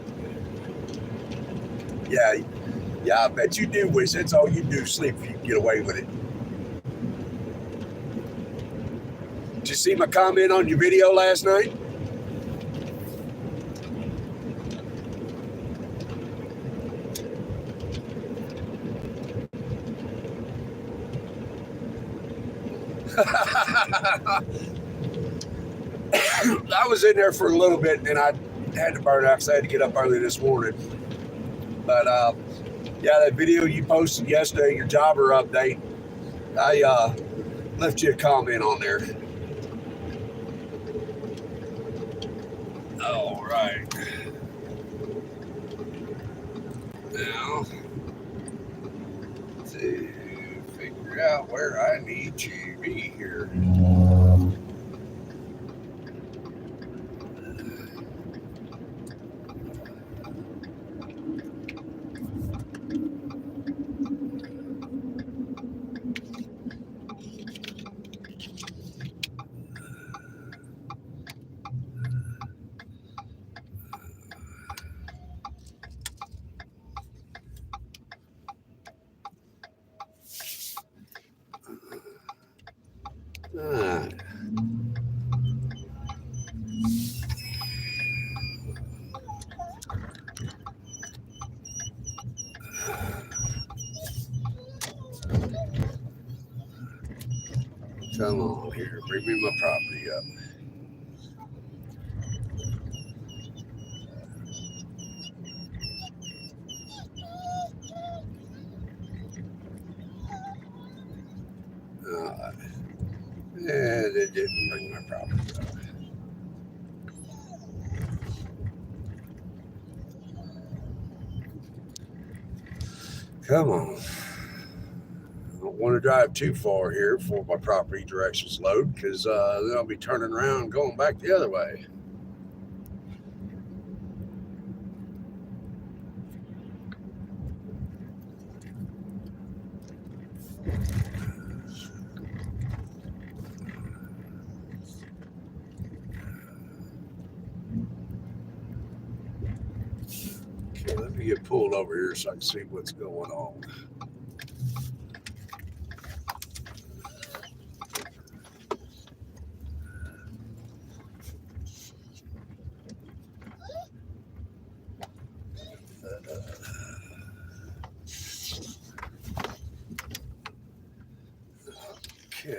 Yeah, I bet you do wish that's all you do, sleep if you can get away with it. Did you see my comment on your video last night? I was in there for a little bit and then I had to burn out because I had to get up early this morning. But yeah, that video you posted yesterday, your jobber update, I left you a comment on there. All right. Now, to figure out where I need to be here. Come on here. Bring me my property up. And it didn't bring my property up. Come on. I don't want to drive too far here before my property directions load, because then I'll be turning around and going back the other way. Okay, let me get pulled over here so I can see what's going on. Okay.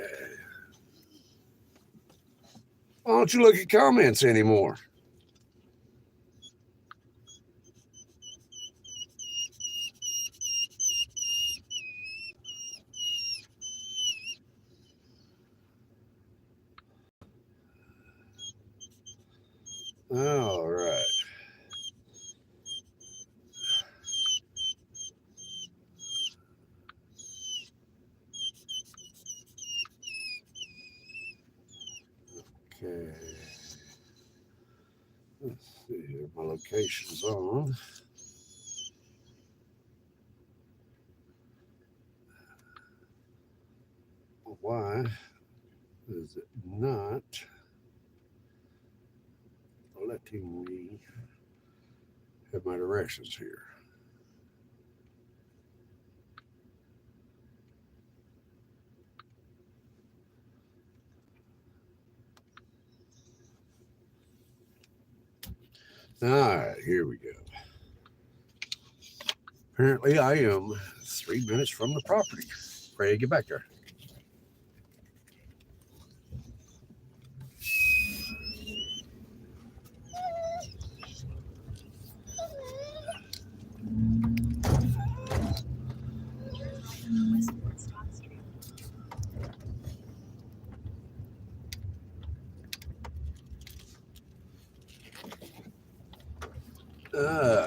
Why don't you look at comments anymore? All right. Okay. Let's see here. My location's on. Why is it not letting me have my directions here? All right, here we go. Apparently, I am 3 minutes from the property. Ready to get back there.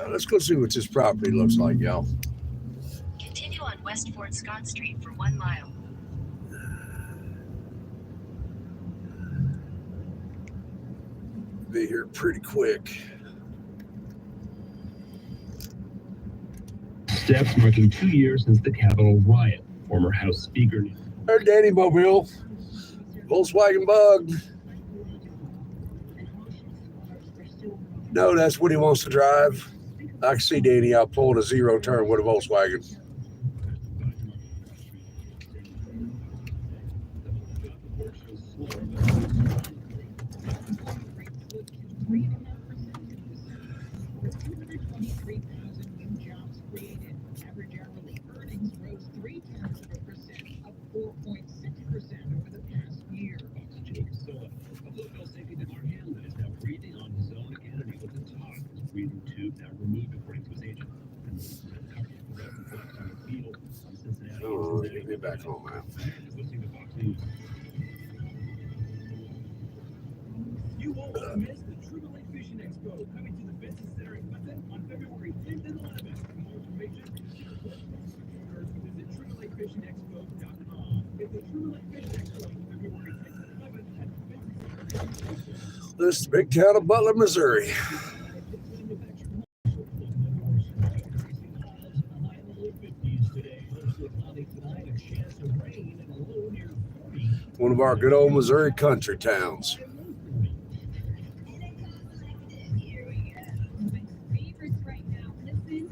Let's go see what this property looks like, y'all. Continue on West Fort Scott Street for 1 mile. Be here pretty quick. Steps marking 2 years since the Capitol riot. Former House Speaker. There's Danny Mobile. Volkswagen Bug. No, that's what he wants to drive. I can see Danny out pulling a zero turn with a Volkswagen. Oh, get me back home now. You won't miss the Triple A Fishing Expo coming to the Business Center in Clinton on February 10th and 11th. For more information, visit TripleAFishingExpo.com. It's the Triple A Fishing Expo February 10th and 11th at the Business Center. This is the big town of Butler, Missouri. One of our good old Missouri country towns. In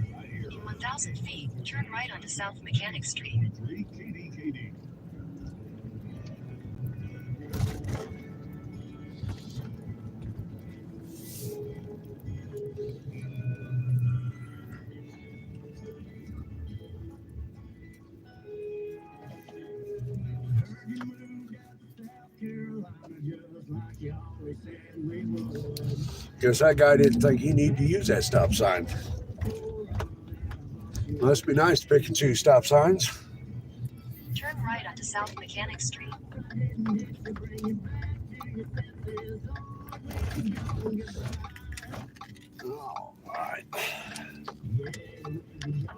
1,000 feet, turn right onto South Mechanic Street. Guess that guy didn't think he needed to use that stop sign. Must be nice to pick and choose stop signs. Turn right onto South Mechanic Street. All right.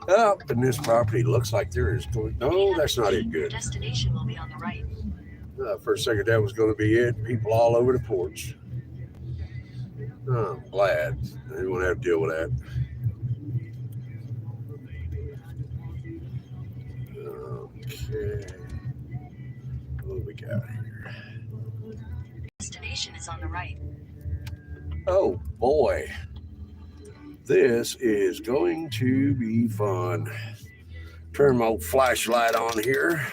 Up in this property looks like there is going. No, that's not it. Good. Destination will be on the right. For a second, that was going to be it. People all over the porch. Oh, I'm glad. I didn't want to have to deal with that. Okay. What do we got here? Destination is on the right. Oh, boy. This is going to be fun. Turn my old flashlight on here.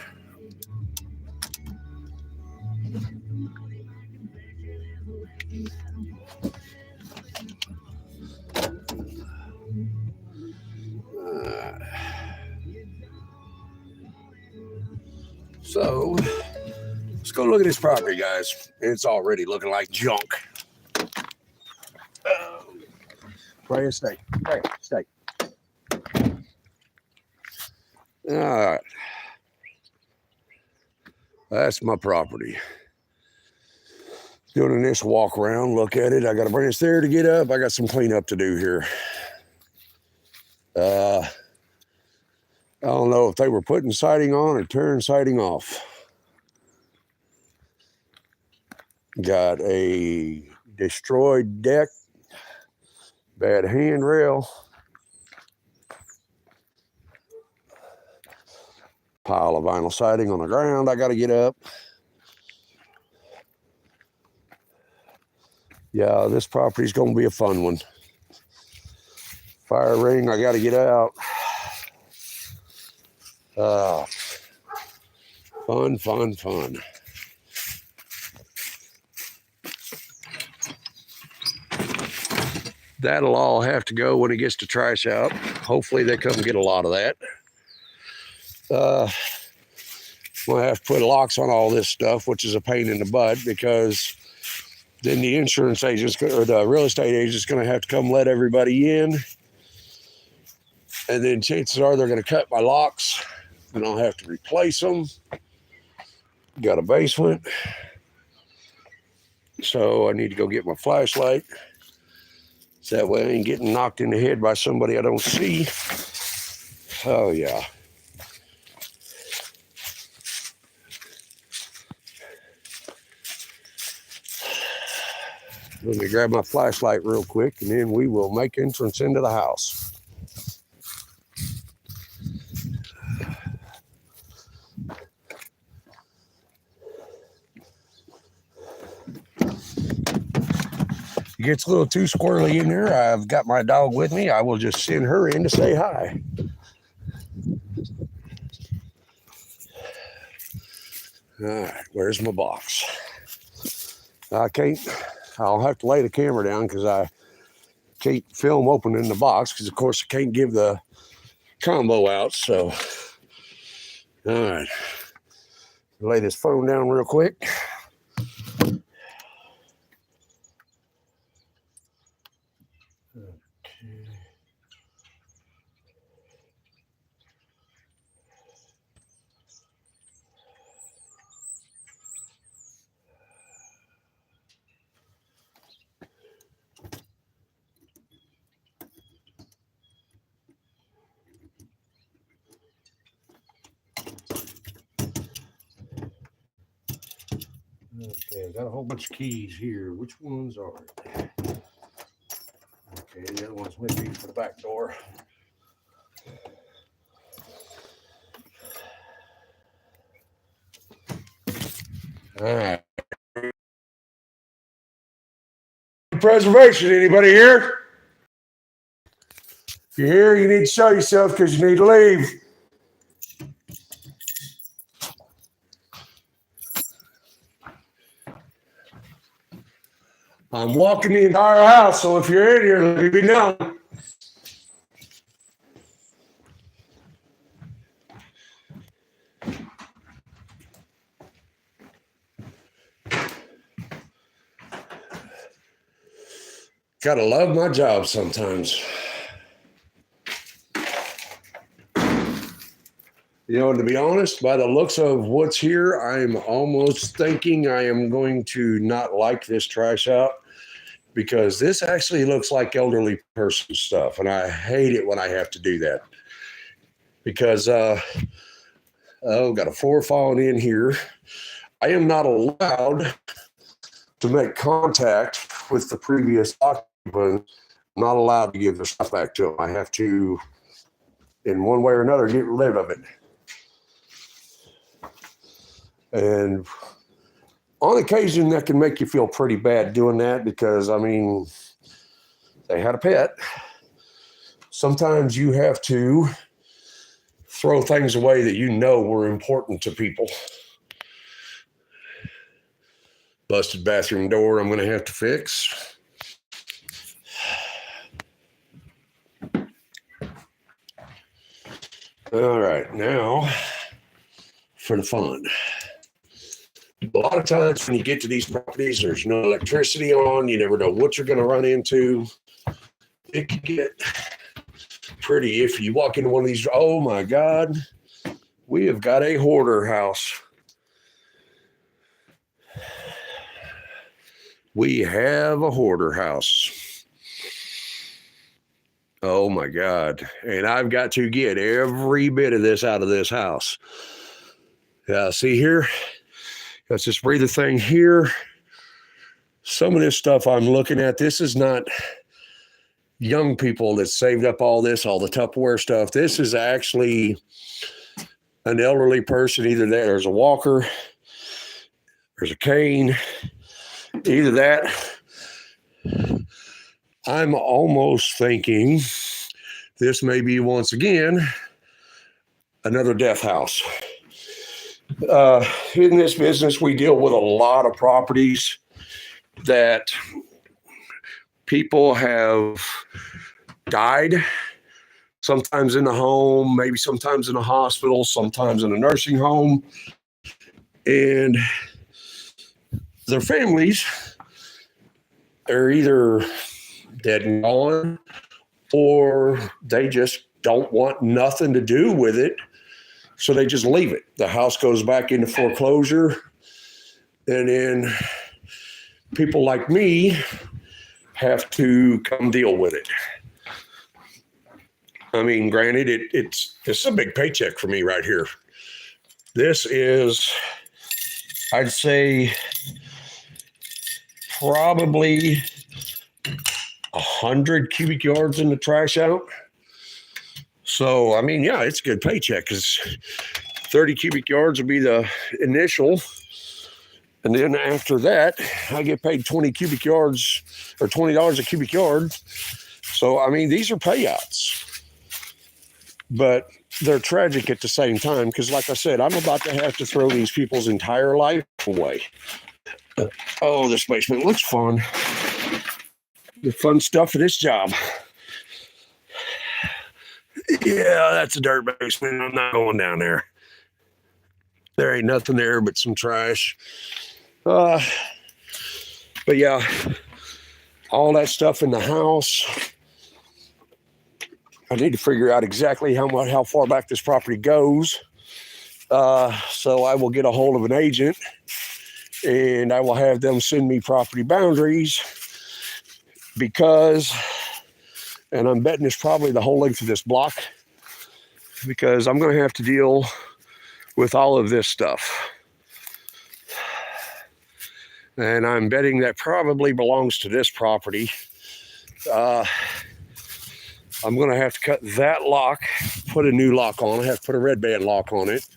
So let's go look at this property, guys. It's already looking like junk. Pray a steak. Pray a steak. All right. That's my property. Doing a nice walk around, look at it. I got a branch there to get up. I got some cleanup to do here. I don't know if they were putting siding on or tearing siding off. Got a destroyed deck, bad handrail, pile of vinyl siding on the ground I got to get up. Yeah, this property's going to be a fun one. Fire ring I got to get out. Fun, fun, fun. That'll all have to go when it gets to trash out. Hopefully they come get a lot of that. We'll have to put locks on all this stuff, which is a pain in the butt because then the insurance agent's or the real estate agent's going to have to come let everybody in. And then chances are they're going to cut my locks and I'll have to replace them. Got a basement. So I need to go get my flashlight. So that way I ain't getting knocked in the head by somebody I don't see. Oh, yeah. Let me grab my flashlight real quick, and then we will make entrance into the house. It gets a little too squirrely in there. I've got my dog with me. I will just send her in to say hi. All right, where's my box? I'll have to lay the camera down because I can't film opening the box because, of course, I can't give the combo out. So, all right, lay this phone down real quick. Okay, I've got a whole bunch of keys here. Which ones are it? Okay, the other one's with me for the back door. All right. Preservation, anybody here? If you're here, you need to show yourself because you need to leave. I'm walking the entire house, so if you're in here, let me know. Gotta love my job sometimes. You know, to be honest, by the looks of what's here, I'm almost thinking I am going to not like this trash out because this actually looks like elderly person stuff. And I hate it when I have to do that because, got a floor falling in here. I am not allowed to make contact with the previous occupant. I'm not allowed to give the stuff back to them. I have to, in one way or another, get rid of it. And on occasion, that can make you feel pretty bad doing that because, I mean, they had a pet. Sometimes you have to throw things away that you know were important to people. Busted bathroom door I'm going to have to fix. All right, now for the fun. A lot of times when you get to these properties, there's no electricity on. You never know what you're going to run into. It can get pretty if you walk into one of these. Oh my God, we have got a hoarder house. We have a hoarder house. Oh my God. And I've got to get every bit of this out of this house. See here? That's this breather thing here. Some of this stuff I'm looking at, this is not young people that saved up all this, all the Tupperware stuff. This is actually an elderly person. Either there's a walker, there's a cane, either that. I'm almost thinking this may be, once again, another death house. In this business, we deal with a lot of properties that people have died, sometimes in the home, maybe sometimes in a hospital, sometimes in a nursing home, and their families are either dead and gone, or they just don't want nothing to do with it. So they just leave it. The house goes back into foreclosure. And then people like me have to come deal with it. I mean, granted, it's a big paycheck for me right here. This is, I'd say, probably 100 cubic yards in the trash out. So, I mean, yeah, it's a good paycheck because 30 cubic yards will be the initial. And then after that, I get paid 20 cubic yards or $20 a cubic yard. So, I mean, these are payouts. But they're tragic at the same time because, like I said, I'm about to have to throw these people's entire life away. Oh, this basement looks fun. The fun stuff for this job. Yeah, that's a dirt basement. I'm not going down there. There ain't nothing there but some trash. But yeah, all that stuff in the house. I need to figure out exactly how far back this property goes. So I will get a hold of an agent and I will have them send me property boundaries because, and I'm betting it's probably the whole length of this block because I'm going to have to deal with all of this stuff. And I'm betting that probably belongs to this property. I'm going to have to cut that lock, put a new lock on. I have to put a red band lock on it.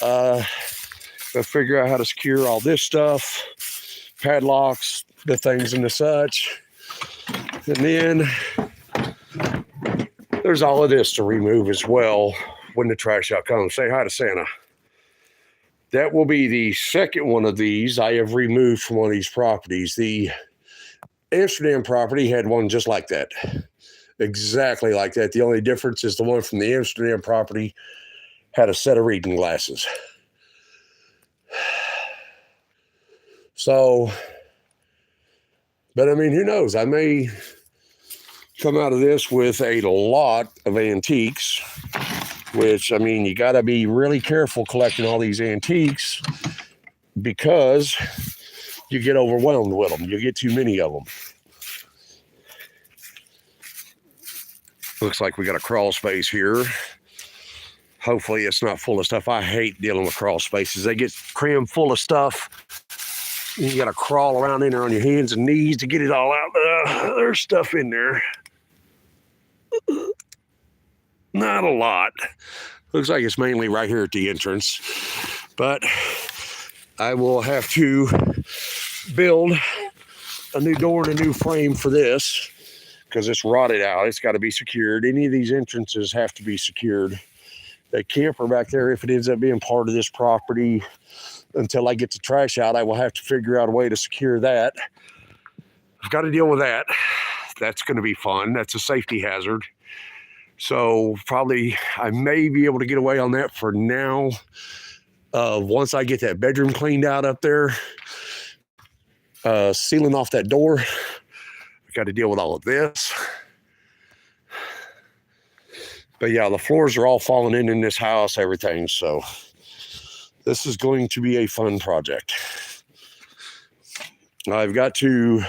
I'll figure out how to secure all this stuff, padlocks, the things and the such. And then there's all of this to remove as well when the trash out comes. Say hi to Santa. That will be the second one of these I have removed from one of these properties. The Amsterdam property had one just like that. Exactly like that. The only difference is the one from the Amsterdam property had a set of reading glasses. So But I mean, who knows? I may come out of this with a lot of antiques, which, I mean, you got to be really careful collecting all these antiques because you get overwhelmed with them. You get too many of them. Looks like we got a crawl space here. Hopefully it's not full of stuff. I hate dealing with crawl spaces. They get crammed full of stuff. You got to crawl around in there on your hands and knees to get it all out. There's stuff in there. Not a lot. Looks like it's mainly right here at the entrance. But I will have to build a new door and a new frame for this because it's rotted out. It's got to be secured. Any of these entrances have to be secured. That camper back there, if it ends up being part of this property, until I get the trash out, I will have to figure out a way to secure that. I've got to deal with that. That's going to be fun. That's a safety hazard. So probably I may be able to get away on that for now. Once I get that bedroom cleaned out up there, sealing off that door, I got to deal with all of this. But yeah, the floors are all falling in this house, everything. So this is going to be a fun project. I've got to,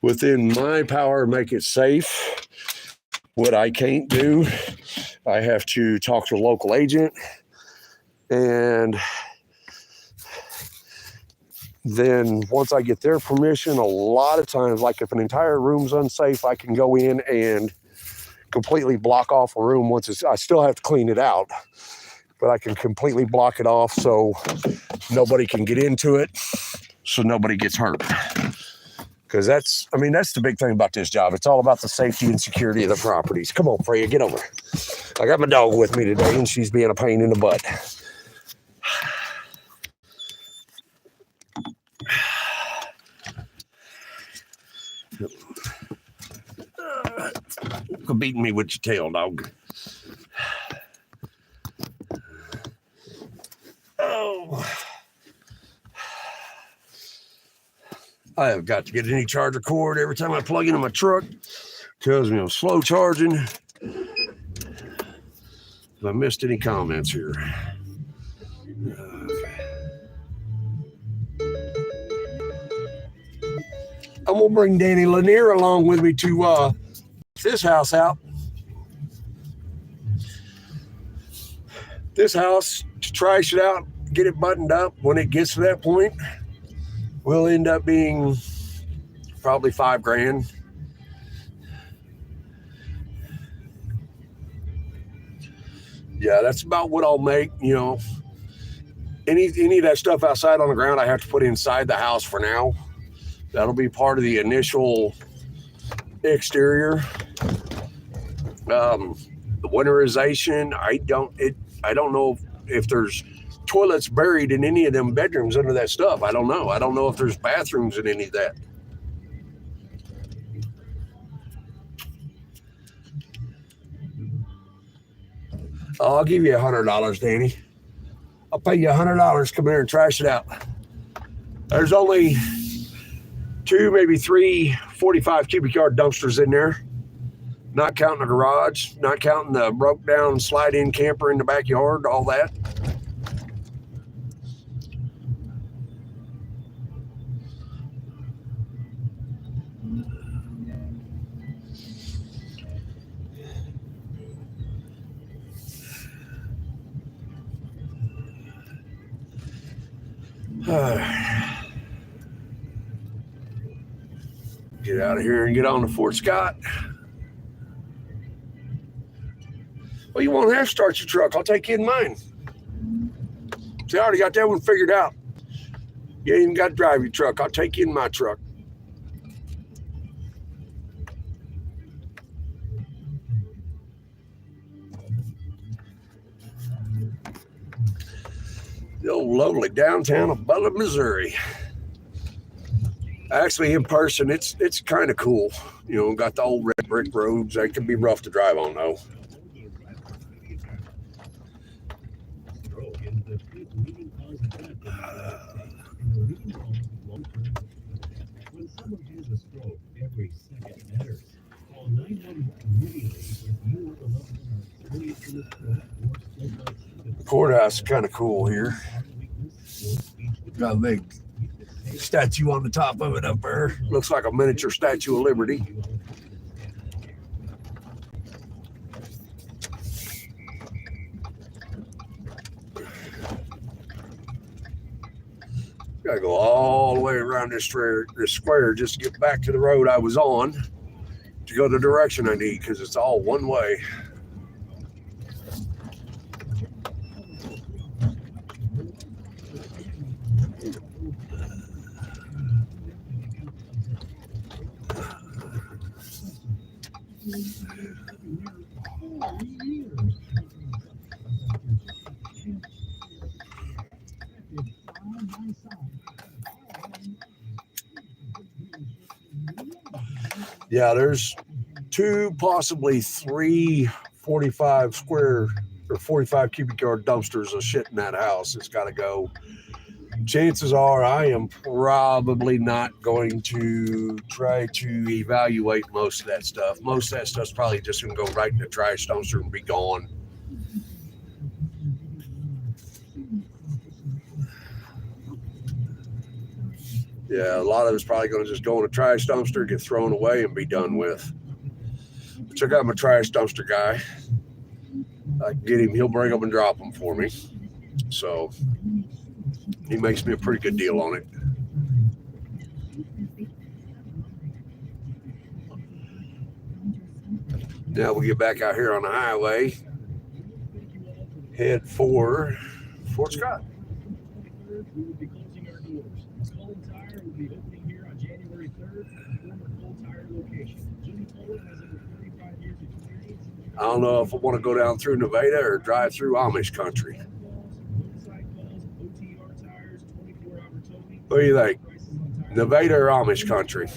within my power, make it safe. What I can't do, I have to talk to a local agent. And then once I get their permission, a lot of times, like if an entire room's unsafe, I can go in and completely block off a room. I still have to clean it out, but I can completely block it off so nobody can get into it, so nobody gets hurt. Because that's the big thing about this job. It's all about the safety and security of the properties. Come on, Freya, get over. I got my dog with me today, and she's being a pain in the butt. Quit beating me with your tail, dog. Oh. I have got to get a new charger cord every time I plug into my truck. Tells me I'm slow charging. If I missed any comments here. I'm going to bring Danny Lanier along with me to this house out. This house, to trash it out, get it buttoned up. When it gets to that point, will end up being probably $5,000. Yeah, that's about what I'll make. You know, any of that stuff outside on the ground, I have to put inside the house for now. That'll be part of the initial exterior. The winterization, I don't know if there's toilets buried in any of them bedrooms under that stuff. I don't know. I don't know if there's bathrooms in any of that. I'll give you $100, Danny. I'll pay you $100. Come here and trash it out. There's only 2, maybe 3 45 cubic yard dumpsters in there. Not counting the garage, not counting the broke down slide-in camper in the backyard, all that. Get out of here and get on to Fort Scott. Well, you won't have to start your truck. I'll take you in mine. See, I already got that one figured out. You ain't even got to drive your truck. I'll take you in my truck. The old lovely downtown of Butler, Missouri. Actually, in person, it's kind of cool. You know, got the old red brick roads. They can be rough to drive on, though. When someone has a stroke, every second matters. Call 911 immediately if you or a loved one are experiencing a stroke or stroke-like symptoms. The courthouse is kind of cool here. Heart weakness or speech Got a big statue on the top of it up there. Looks like a miniature Statue of Liberty. Gotta go all the way around this square just to get back to the road I was on to go the direction I need, because it's all one way. Yeah, there's 2, possibly 3 45 square or 45 cubic yard dumpsters of shit in that house. It's got to go. Chances are I am probably not going to try to evaluate most of that stuff. Most of that stuff's probably just going to go right in the trash dumpster and be gone. Yeah, a lot of it's probably going to just go in a trash dumpster, get thrown away, and be done with. But check out my trash dumpster guy. I can get him. He'll bring them and drop them for me. So he makes me a pretty good deal on it. Now we get back out here on the highway. Head for Fort Scott. We will be closing our doors. Cullen Tire will be opening here on January 3rd at the former Cole Tire location. Jimmy Cullen has over 35 years experience. I don't know if I want to go down through Nevada or drive through Amish country. What do you think? Nevada or Amish country?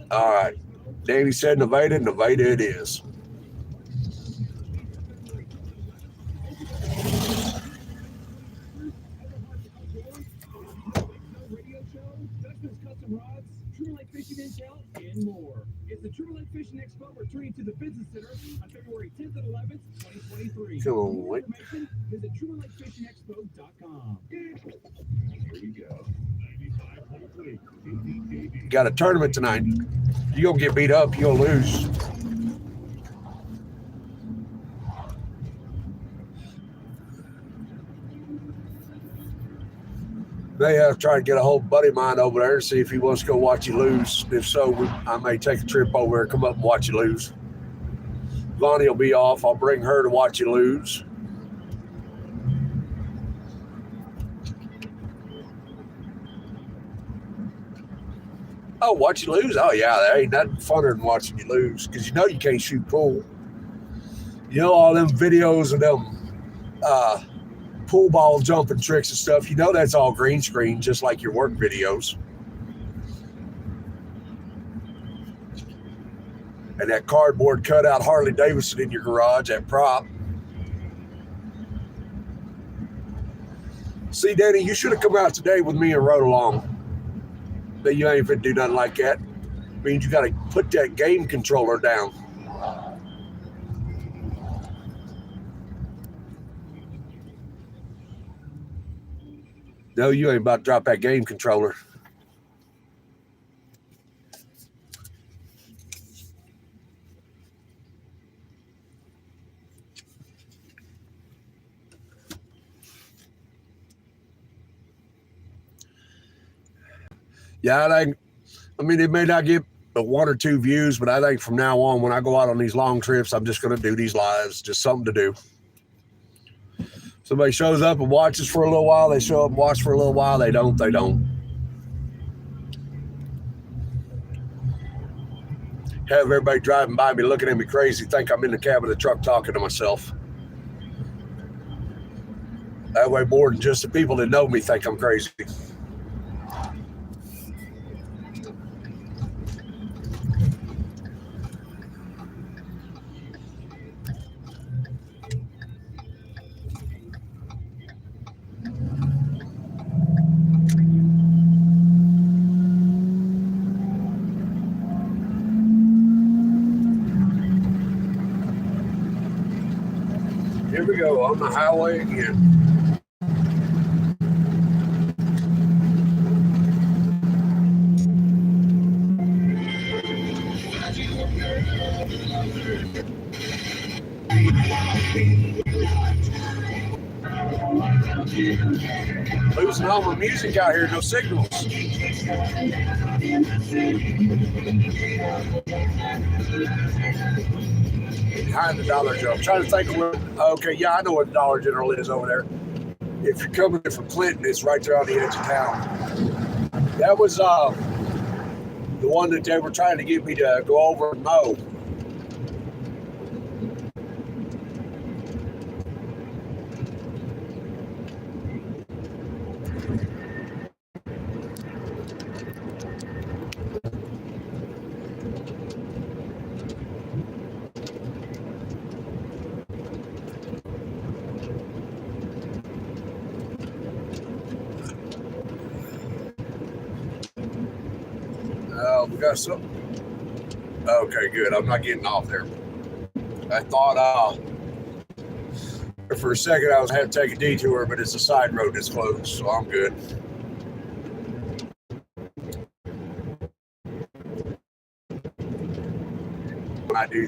All right. Danny said Nevada. Nevada it is. And more. It's the True Lake Fishing Expo returning to the Business Center on February 10th and 11th, 2023. Come on, For more wait. information, visit TrueLakeFishingExpo.com. Here you go. 95.3. Got a tournament tonight. You're going to get beat up. You're going to lose. May have tried to get a whole buddy of mine over there and see if he wants to go watch you lose. If so, I may take a trip over and come up and watch you lose. Vonnie will be off. I'll bring her to watch you lose. Oh, watch you lose? Oh, yeah, there ain't nothing funner than watching you lose, because you know you can't shoot pool. You know all them videos of them pool ball jumping tricks and stuff, you know that's all green screen, just like your work videos. And that cardboard cutout Harley Davidson in your garage, that prop. See, Danny, you should have come out today with me and rode along. But you ain't fit to do nothing like that. Means you got to put that game controller down. No, you ain't about to drop that game controller. Yeah, I mean, it may not get 1 or 2 views, but I think from now on, when I go out on these long trips, I'm just going to do these lives, just something to do. Somebody shows up and watches for a little while. They show up and watch for a little while. They don't. They don't. Have everybody driving by me looking at me crazy, think I'm in the cab of the truck talking to myself. That way more than just the people that know me think I'm crazy. Here we go on the highway again. Losing all my music out here, no signals. Behind the Dollar General. I'm trying to think of where. Okay, yeah, I know what the Dollar General is over there. If you're coming in from Clinton, it's right there on the edge of town. That was the one that they were trying to get me to go over and mow. We got something. Okay, good. I'm not getting off there. I thought for a second I was had to take a detour, but it's a side road that's closed, so I'm good. When I do